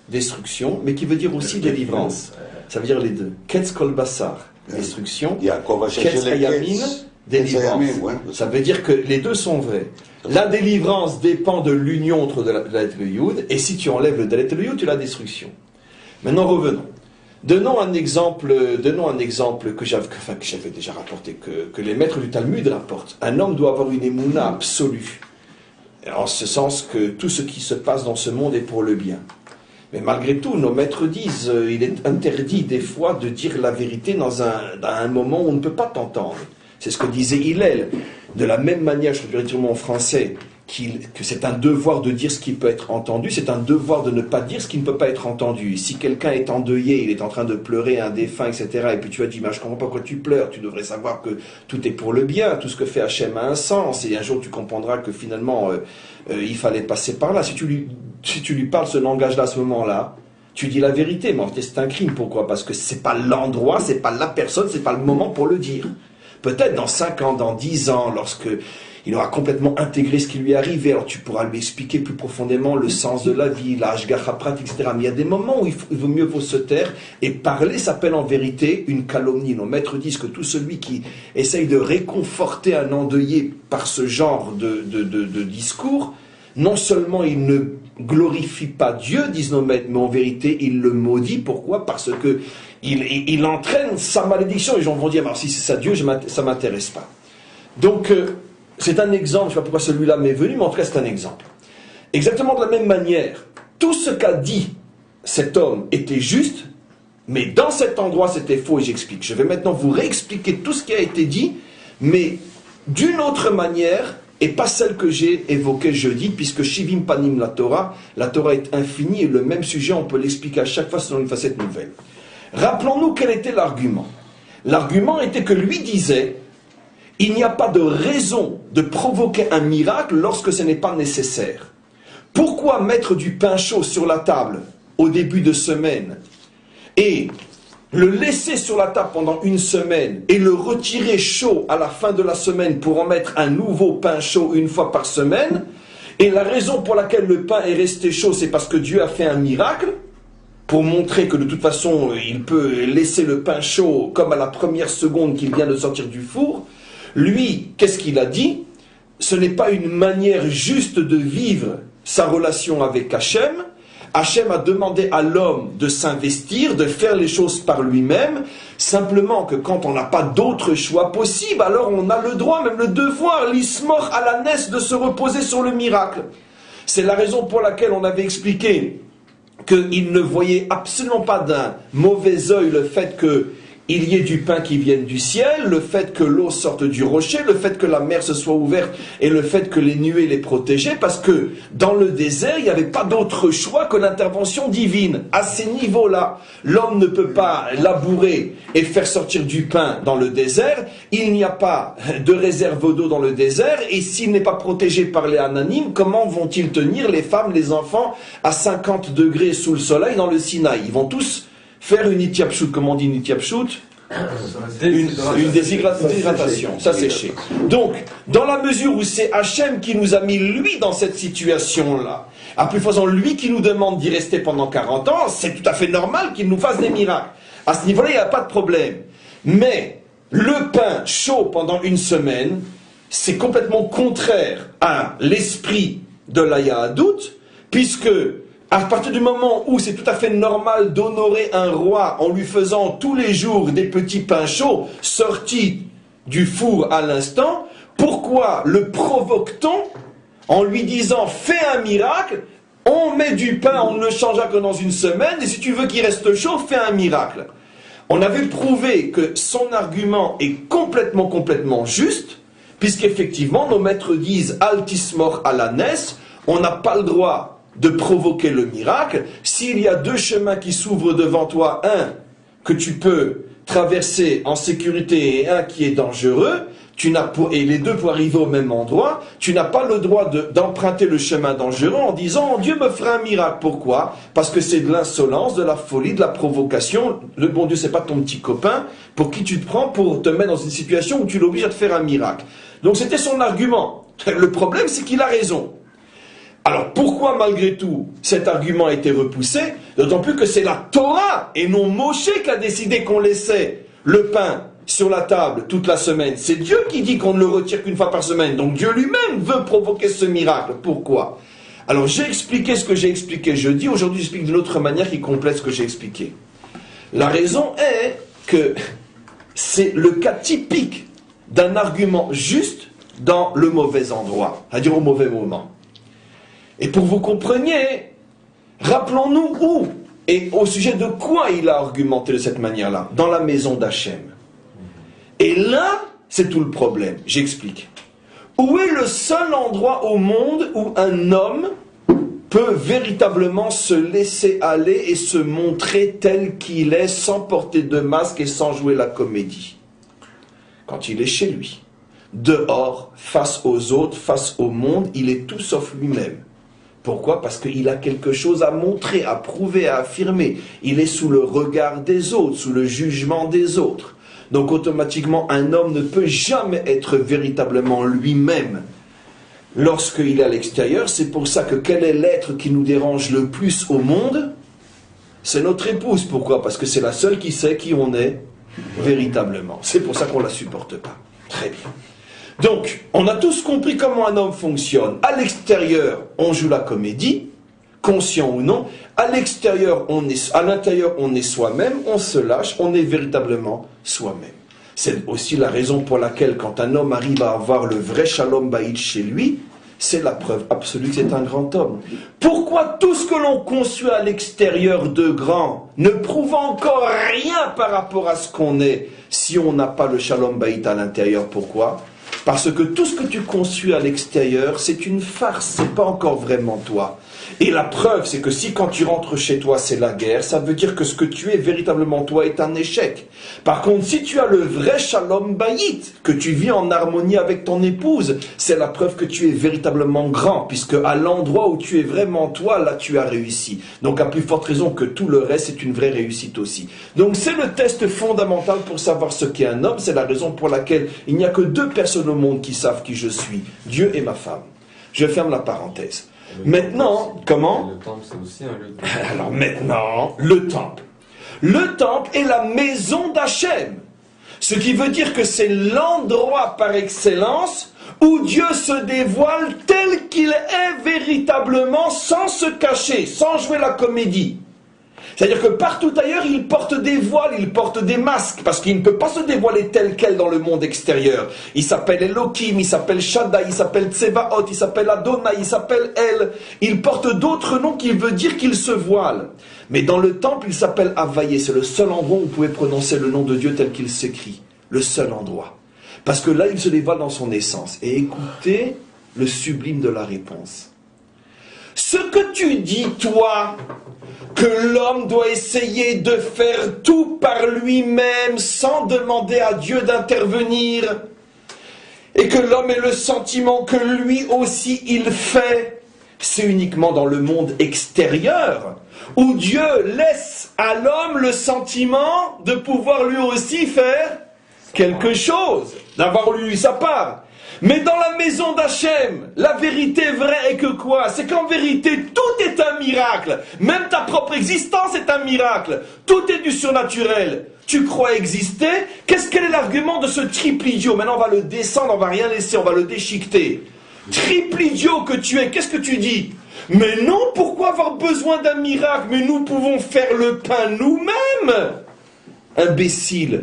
destruction, mais qui veut dire aussi délivrance. Ça veut dire les deux. Ketz kol basar, destruction, Ketz hayamin, délivrance. Ça veut dire que les deux sont vrais. La délivrance dépend de l'union entre le Dalet et le Yud, et si tu enlèves le Dalet et le Yud, tu as la destruction. Maintenant revenons. Donnons un exemple que j'avais déjà rapporté, que les maîtres du Talmud rapportent. Un homme doit avoir une émouna absolue, en ce sens que tout ce qui se passe dans ce monde est pour le bien. Mais malgré tout, nos maîtres disent il est interdit des fois de dire la vérité dans un moment où on ne peut pas t'entendre. C'est ce que disait Hillel. De la même manière, je traduirais directement en français, que c'est un devoir de dire ce qui peut être entendu, c'est un devoir de ne pas dire ce qui ne peut pas être entendu. Si quelqu'un est endeuillé, il est en train de pleurer un défunt, etc., et puis tu as dit, je ne comprends pas pourquoi tu pleures, tu devrais savoir que tout est pour le bien, tout ce que fait Hachem a un sens, et un jour tu comprendras que finalement, il fallait passer par là. Si tu lui parles ce langage-là à ce moment-là, tu dis la vérité, mais en fait c'est un crime. Pourquoi? Parce que c'est pas l'endroit, c'est pas la personne, c'est pas le moment pour le dire. Peut-être dans 5 ans, dans 10 ans, lorsque il aura complètement intégré ce qui lui est arrivé, alors tu pourras lui expliquer plus profondément le sens de la vie, la hashgacha pratique, etc. Mais il y a des moments où il vaut mieux se taire, et parler s'appelle en vérité une calomnie. Nos maîtres disent que tout celui qui essaye de réconforter un endeuillé par ce genre de discours, non seulement il ne glorifie pas Dieu, disent nos maîtres, mais en vérité il le maudit. Pourquoi? Parce que il entraîne sa malédiction. Les gens vont dire, alors si c'est ça Dieu, ça ne m'intéresse pas. Donc, c'est un exemple, je ne sais pas pourquoi celui-là m'est venu, mais en tout cas c'est un exemple. Exactement de la même manière, tout ce qu'a dit cet homme était juste, mais dans cet endroit c'était faux, et j'explique. Je vais maintenant vous réexpliquer tout ce qui a été dit, mais d'une autre manière, et pas celle que j'ai évoquée jeudi, puisque Shivim Panim la Torah est infinie, et le même sujet, on peut l'expliquer à chaque fois selon une facette nouvelle. Rappelons-nous quel était l'argument. L'argument était que lui disait, il n'y a pas de raison de provoquer un miracle lorsque ce n'est pas nécessaire. Pourquoi mettre du pain chaud sur la table au début de semaine et le laisser sur la table pendant une semaine et le retirer chaud à la fin de la semaine pour en mettre un nouveau pain chaud une fois par semaine? Et la raison pour laquelle le pain est resté chaud, c'est parce que Dieu a fait un miracle, pour montrer que de toute façon il peut laisser le pain chaud comme à la première seconde qu'il vient de sortir du four. Lui, qu'est-ce qu'il a dit? Ce n'est pas une manière juste de vivre sa relation avec Hachem. Hachem a demandé à l'homme de s'investir, de faire les choses par lui-même, simplement que quand on n'a pas d'autre choix possible, alors on a le droit, même le devoir, l'ismor à la naisse, de se reposer sur le miracle. C'est la raison pour laquelle on avait expliqué qu'il ne voyait absolument pas d'un mauvais œil le fait qu'il y ait du pain qui vienne du ciel, le fait que l'eau sorte du rocher, le fait que la mer se soit ouverte et le fait que les nuées les protégeaient, parce que dans le désert, il n'y avait pas d'autre choix que l'intervention divine. À ces niveaux-là, l'homme ne peut pas labourer et faire sortir du pain dans le désert, il n'y a pas de réserve d'eau dans le désert, et s'il n'est pas protégé par les ananimes, comment vont-ils tenir les femmes, les enfants à 50 degrés sous le soleil dans le Sinaï? Ils vont tous faire une itiapshut, comment on dit une itiapshut? Une déshydratation, ça séché. Donc, dans la mesure où c'est Hachem qui nous a mis lui dans cette situation-là, à plus faisant lui qui nous demande d'y rester pendant 40 ans, c'est tout à fait normal qu'il nous fasse des miracles. À ce niveau-là, il n'y a pas de problème. Mais le pain chaud pendant une semaine, c'est complètement contraire à l'esprit de la Yahadout, puisque à partir du moment où c'est tout à fait normal d'honorer un roi en lui faisant tous les jours des petits pains chauds sortis du four à l'instant, pourquoi le provoque-t-on en lui disant « fais un miracle, on met du pain, on ne le changera que dans une semaine, et si tu veux qu'il reste chaud, fais un miracle ». On avait prouvé que son argument est complètement juste, puisqu'effectivement nos maîtres disent « altismor à la naisse », on n'a pas le droit de provoquer le miracle. S'il y a deux chemins qui s'ouvrent devant toi, un que tu peux traverser en sécurité et un qui est dangereux, et les deux pour arriver au même endroit, tu n'as pas le droit d'emprunter le chemin dangereux en disant « Dieu me fera un miracle ». Pourquoi? Parce que c'est de l'insolence, de la folie, de la provocation. Le bon Dieu, c'est pas ton petit copain pour qui tu te prends pour te mettre dans une situation où tu l'obliges à te faire un miracle. Donc c'était son argument. Le problème, c'est qu'il a raison. Alors pourquoi malgré tout cet argument a été repoussé? D'autant plus que c'est la Torah et non Moshe qui a décidé qu'on laissait le pain sur la table toute la semaine. C'est Dieu qui dit qu'on ne le retire qu'une fois par semaine. Donc Dieu lui-même veut provoquer ce miracle. Pourquoi? Alors j'ai expliqué ce que j'ai expliqué jeudi. Aujourd'hui j'explique d'une autre manière qui complète ce que j'ai expliqué. La raison est que c'est le cas typique d'un argument juste dans le mauvais endroit, c'est-à-dire au mauvais moment. Et pour que vous compreniez, rappelons-nous où et au sujet de quoi il a argumenté de cette manière-là, dans la maison d'Hachem. Et là, c'est tout le problème. J'explique. Où est le seul endroit au monde où un homme peut véritablement se laisser aller et se montrer tel qu'il est, sans porter de masque et sans jouer la comédie? Quand il est chez lui. Dehors, face aux autres, face au monde, il est tout sauf lui-même. Pourquoi? Parce qu'il a quelque chose à montrer, à prouver, à affirmer. Il est sous le regard des autres, sous le jugement des autres. Donc automatiquement, un homme ne peut jamais être véritablement lui-même lorsqu'il est à l'extérieur. C'est pour ça que quel est l'être qui nous dérange le plus au monde? C'est notre épouse. Pourquoi? Parce que c'est la seule qui sait qui on est véritablement. C'est pour ça qu'on ne la supporte pas. Très bien. Donc, on a tous compris comment un homme fonctionne. À l'extérieur, on joue la comédie, conscient ou non. À l'intérieur, on est soi-même, on se lâche, on est véritablement soi-même. C'est aussi la raison pour laquelle, quand un homme arrive à avoir le vrai shalom baït chez lui, c'est la preuve absolue que c'est un grand homme. Pourquoi tout ce que l'on conçoit à l'extérieur de grand ne prouve encore rien par rapport à ce qu'on est si on n'a pas le shalom baït à l'intérieur? Pourquoi? Parce que tout ce que tu conçois à l'extérieur, c'est une farce, c'est pas encore vraiment toi. Et la preuve, c'est que si quand tu rentres chez toi, c'est la guerre, ça veut dire que ce que tu es véritablement toi est un échec. Par contre, si tu as le vrai shalom bayit, que tu vis en harmonie avec ton épouse, c'est la preuve que tu es véritablement grand, puisque à l'endroit où tu es vraiment toi, là tu as réussi. Donc à plus forte raison que tout le reste, c'est une vraie réussite aussi. Donc c'est le test fondamental pour savoir ce qu'est un homme, c'est la raison pour laquelle il n'y a que 2 personnes au monde qui savent qui je suis, Dieu et ma femme. Je ferme la parenthèse. Maintenant, comment? Le temple, c'est aussi un lieu de... Alors maintenant, le temple. Le temple est la maison d'Hachem. Ce qui veut dire que c'est l'endroit par excellence où Dieu se dévoile tel qu'il est véritablement, sans se cacher, sans jouer la comédie. C'est-à-dire que partout ailleurs, il porte des voiles, il porte des masques, parce qu'il ne peut pas se dévoiler tel quel dans le monde extérieur. Il s'appelle Elohim, il s'appelle Shaddai, il s'appelle Tsebaot, il s'appelle Adonai, il s'appelle El. Il porte d'autres noms qui veut dire qu'il se voile. Mais dans le temple, il s'appelle Havaïe. C'est le seul endroit où vous pouvez prononcer le nom de Dieu tel qu'il s'écrit. Le seul endroit. Parce que là, il se dévoile dans son essence. Et écoutez le sublime de la réponse. Ce que tu dis, toi, que l'homme doit essayer de faire tout par lui-même sans demander à Dieu d'intervenir, et que l'homme ait le sentiment que lui aussi il fait, c'est uniquement dans le monde extérieur, où Dieu laisse à l'homme le sentiment de pouvoir lui aussi faire quelque chose, d'avoir lui sa part. Mais dans la maison d'Hachem, la vérité vraie est que quoi? C'est qu'en vérité, tout est un miracle. Même ta propre existence est un miracle. Tout est du surnaturel. Tu crois exister? Quel est l'argument de ce triple idiot? Maintenant, on va le descendre, on va rien laisser, on va le déchiqueter. Triple idiot que tu es, qu'est-ce que tu dis? Mais non, pourquoi avoir besoin d'un miracle? Mais nous pouvons faire le pain nous-mêmes. Imbécile.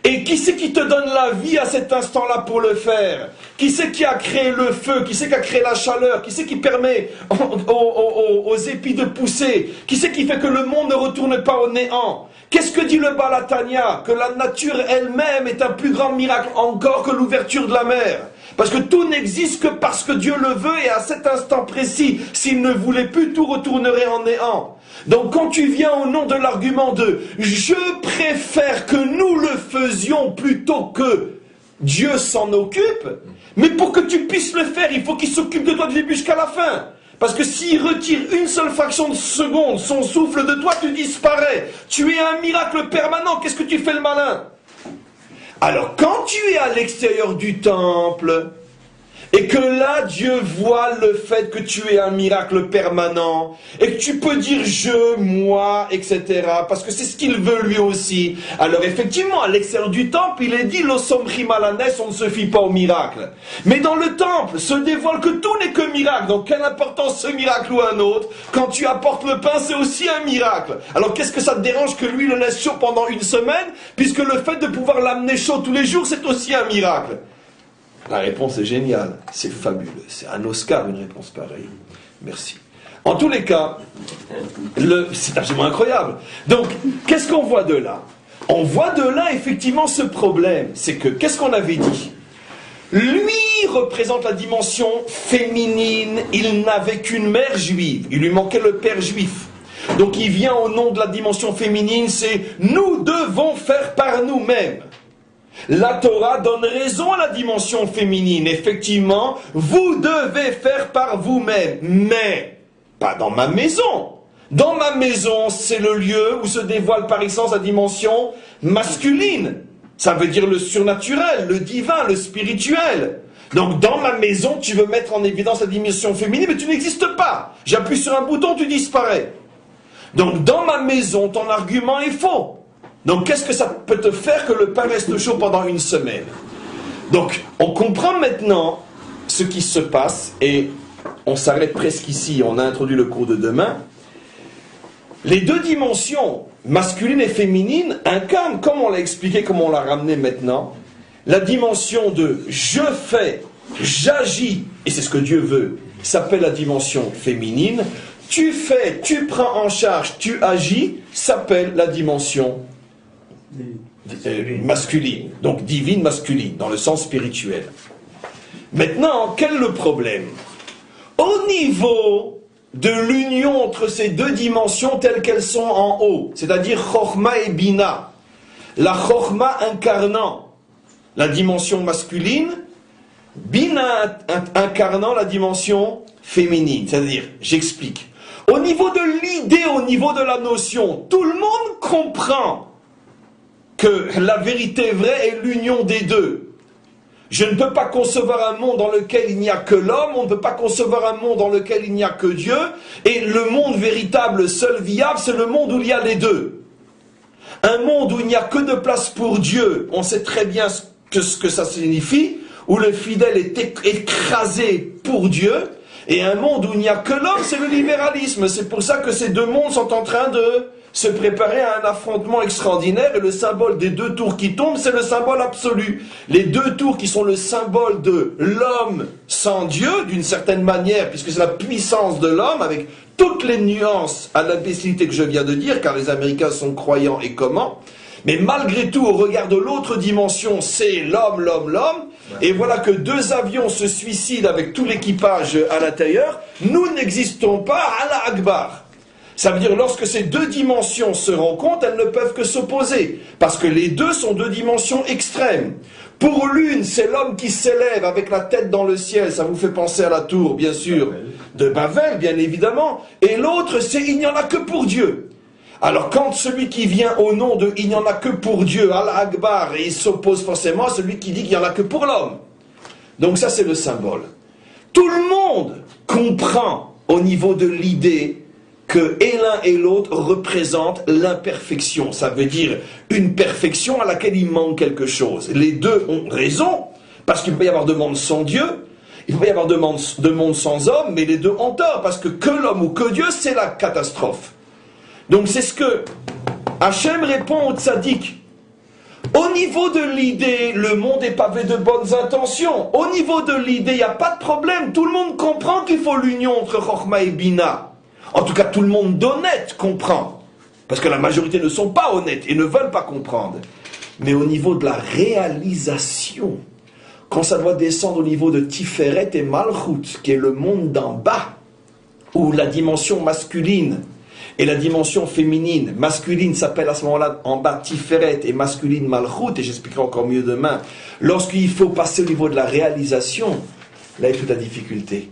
Et qui c'est qui te donne la vie à cet instant-là pour le faire? Qui c'est qui a créé le feu? Qui c'est qui a créé la chaleur? Qui c'est qui permet aux épis de pousser? Qui c'est qui fait que le monde ne retourne pas au néant? Qu'est-ce que dit le Balatania? Que la nature elle-même est un plus grand miracle encore que l'ouverture de la mer. Parce que tout n'existe que parce que Dieu le veut, et à cet instant précis, s'il ne voulait plus, tout retournerait en néant. Donc quand tu viens au nom de l'argument de « je préfère que nous le faisions plutôt que Dieu s'en occupe », mais pour que tu puisses le faire, il faut qu'il s'occupe de toi du début jusqu'à la fin. Parce que s'il retire une seule fraction de seconde, son souffle de toi, tu disparais. Tu es un miracle permanent, qu'est-ce que tu fais le malin? Alors quand tu es à l'extérieur du temple, et que là Dieu voit le fait que tu es un miracle permanent, et que tu peux dire je, moi, etc., parce que c'est ce qu'il veut lui aussi. Alors effectivement, à l'extérieur du temple, il est dit l'osomrim alanes, on ne se fie pas au miracle. Mais dans le temple, se dévoile que tout n'est que miracle. Donc quelle importance ce miracle ou un autre? Quand tu apportes le pain, c'est aussi un miracle. Alors qu'est-ce que ça te dérange que lui le laisse chaud pendant une semaine, puisque le fait de pouvoir l'amener chaud tous les jours, c'est aussi un miracle? La réponse est géniale, c'est fabuleux, c'est un Oscar une réponse pareille. Merci. En tous les cas, c'est absolument incroyable. Donc, qu'est-ce qu'on voit de là? On voit de là effectivement ce problème, c'est que, qu'est-ce qu'on avait dit? Lui représente la dimension féminine, il n'avait qu'une mère juive, il lui manquait le père juif. Donc il vient au nom de la dimension féminine, c'est « nous devons faire par nous-mêmes ». La Torah donne raison à la dimension féminine. Effectivement, vous devez faire par vous-même. Mais, pas dans ma maison. Dans ma maison, c'est le lieu où se dévoile par essence la dimension masculine. Ça veut dire le surnaturel, le divin, le spirituel. Donc dans ma maison, tu veux mettre en évidence la dimension féminine, mais tu n'existes pas. J'appuie sur un bouton, tu disparais. Donc dans ma maison, ton argument est faux. Donc qu'est-ce que ça peut te faire que le pain reste chaud pendant une semaine? Donc on comprend maintenant ce qui se passe, et on s'arrête presque ici, on a introduit le cours de demain. Les deux dimensions, masculine et féminine, incarnent, comme on l'a expliqué, comme on l'a ramené maintenant, la dimension de je fais, j'agis, et c'est ce que Dieu veut, s'appelle la dimension féminine. Tu fais, tu prends en charge, tu agis, s'appelle la dimension masculine, donc divine masculine, dans le sens spirituel. Maintenant, quel est le problème? Au niveau de l'union entre ces deux dimensions telles qu'elles sont en haut, c'est-à-dire Chokhma et Bina, la Chokhma incarnant la dimension masculine, Bina incarnant la dimension féminine, c'est-à-dire, j'explique, au niveau de l'idée, au niveau de la notion, tout le monde comprend que la vérité vraie est l'union des deux. Je ne peux pas concevoir un monde dans lequel il n'y a que l'homme, on ne peut pas concevoir un monde dans lequel il n'y a que Dieu, et le monde véritable, seul viable, c'est le monde où il y a les deux. Un monde où il n'y a que de place pour Dieu, on sait très bien ce que ça signifie, où le fidèle est écrasé pour Dieu, et un monde où il n'y a que l'homme, c'est le libéralisme. C'est pour ça que ces deux mondes sont en train de se préparer à un affrontement extraordinaire, et le symbole des deux tours qui tombent, c'est le symbole absolu. Les deux tours qui sont le symbole de l'homme sans Dieu, d'une certaine manière, puisque c'est la puissance de l'homme, avec toutes les nuances à l'imbécilité que je viens de dire, car les Américains sont croyants et comment, mais malgré tout, au regard de l'autre dimension, c'est l'homme, et voilà que deux avions se suicident avec tout l'équipage à l'intérieur, nous n'existons pas à la Akbar. Ça veut dire, lorsque ces deux dimensions se rencontrent, elles ne peuvent que s'opposer, parce que les deux sont deux dimensions extrêmes. Pour l'une, c'est l'homme qui s'élève avec la tête dans le ciel, ça vous fait penser à la tour, bien sûr, de Babel, bien évidemment, et l'autre, c'est il n'y en a que pour Dieu. Alors quand celui qui vient au nom de il n'y en a que pour Dieu, Allah Akbar, et il s'oppose forcément à celui qui dit qu'il n'y en a que pour l'homme. Donc ça c'est le symbole. Tout le monde comprend au niveau de l'idée que et l'un et l'autre représentent l'imperfection. Ça veut dire une perfection à laquelle il manque quelque chose. Les deux ont raison, parce qu'il peut y avoir de monde sans Dieu, il peut y avoir de monde sans homme, mais les deux ont tort, parce que l'homme ou que Dieu, c'est la catastrophe. Donc c'est ce que Hachem répond aux tzaddik. Au niveau de l'idée, le monde est pavé de bonnes intentions. Au niveau de l'idée, il n'y a pas de problème. Tout le monde comprend qu'il faut l'union entre Chokhma et Bina. En tout cas, tout le monde d'honnête comprend. Parce que la majorité ne sont pas honnêtes et ne veulent pas comprendre. Mais au niveau de la réalisation, quand ça doit descendre au niveau de Tiferet et Malchut, qui est le monde d'en bas, où la dimension masculine et la dimension féminine, masculine s'appelle à ce moment-là en bas Tiferet et masculine Malchut, et j'expliquerai encore mieux demain. Lorsqu'il faut passer au niveau de la réalisation, là est toute la difficulté.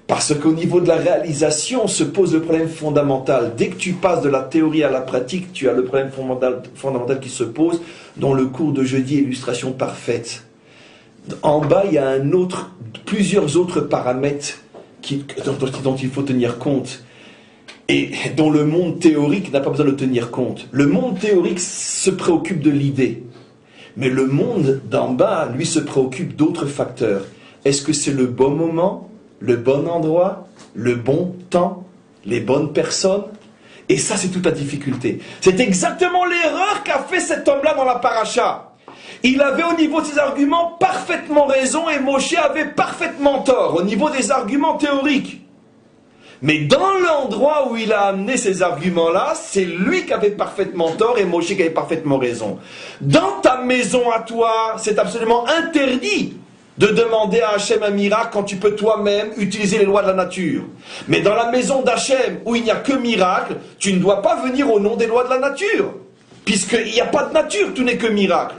Parce qu'au niveau de la réalisation se pose le problème fondamental. Dès que tu passes de la théorie à la pratique, tu as le problème fondamental qui se pose, dont le cours de jeudi est illustration parfaite. En bas, il y a plusieurs autres paramètres dont il faut tenir compte, et dont le monde théorique n'a pas besoin de tenir compte. Le monde théorique se préoccupe de l'idée, mais le monde d'en bas, lui, se préoccupe d'autres facteurs. Est-ce que c'est le bon moment, le bon endroit, le bon temps, les bonnes personnes? Et ça, c'est toute la difficulté. C'est exactement l'erreur qu'a fait cet homme-là dans la paracha. Il avait au niveau de ses arguments parfaitement raison, et Moshe avait parfaitement tort au niveau des arguments théoriques. Mais dans l'endroit où il a amené ces arguments-là, c'est lui qui avait parfaitement tort et Moshe qui avait parfaitement raison. Dans ta maison à toi, c'est absolument interdit de demander à Hachem un miracle quand tu peux toi-même utiliser les lois de la nature. Mais dans la maison d'Hachem, où il n'y a que miracle, tu ne dois pas venir au nom des lois de la nature. Puisqu'il n'y a pas de nature, tout n'est que miracle.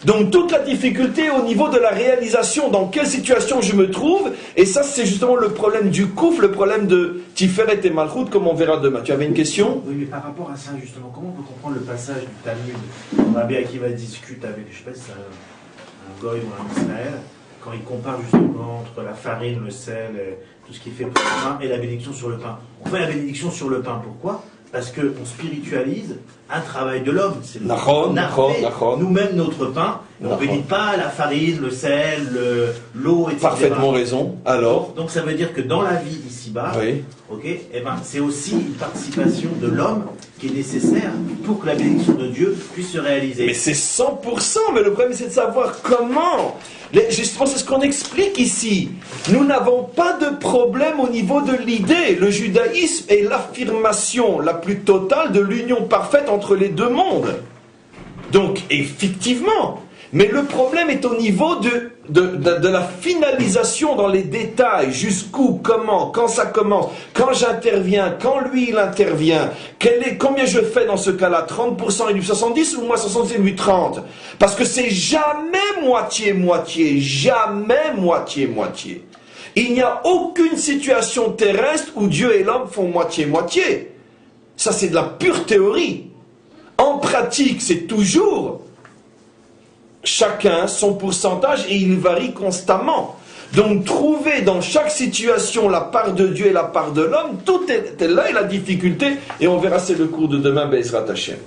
Donc toute la difficulté au niveau de la réalisation, dans quelle situation je me trouve, et ça c'est justement le problème du Kouf, le problème de Tiferet et Malchut, comme on verra demain. Tu avais une question? Oui, mais par rapport à ça, justement, comment on peut comprendre le passage du Talmud où Rabbi Akiva discute avec, je sais pas si c'est un goy ou un Israël, quand il compare justement entre la farine, le sel, tout ce qui est fait pour le pain, et la bénédiction sur le pain. On fait la bénédiction sur le pain, pourquoi? Parce qu'on spiritualise un travail de l'homme. C'est nous-mêmes notre pain. Et on ne bénit pas la farine, le sel, l'eau, etc. Parfaitement raison. Alors donc ça veut dire que dans la vie ici-bas, oui. Okay, eh ben, c'est aussi une participation de l'homme qui est nécessaire pour que la bénédiction de Dieu puisse se réaliser. Mais c'est 100%, mais le problème c'est de savoir comment. Justement, c'est ce qu'on explique ici. Nous n'avons pas de problème au niveau de l'idée. Le judaïsme est l'affirmation la plus totale de l'union parfaite entre les deux mondes. Donc, effectivement, mais le problème est au niveau de la finalisation dans les détails, jusqu'où, comment, quand ça commence, quand j'interviens, quand lui il intervient, combien je fais dans ce cas-là, 30% et lui 70 ou moi 70 et lui 30? Parce que c'est jamais moitié-moitié, jamais moitié-moitié. Il n'y a aucune situation terrestre où Dieu et l'homme font moitié-moitié. Ça c'est de la pure théorie. En pratique, c'est toujours chacun son pourcentage et il varie constamment. Donc trouver dans chaque situation la part de Dieu et la part de l'homme, tout est là et la difficulté, et on verra c'est le cours de demain, Be'ezrat Hashem.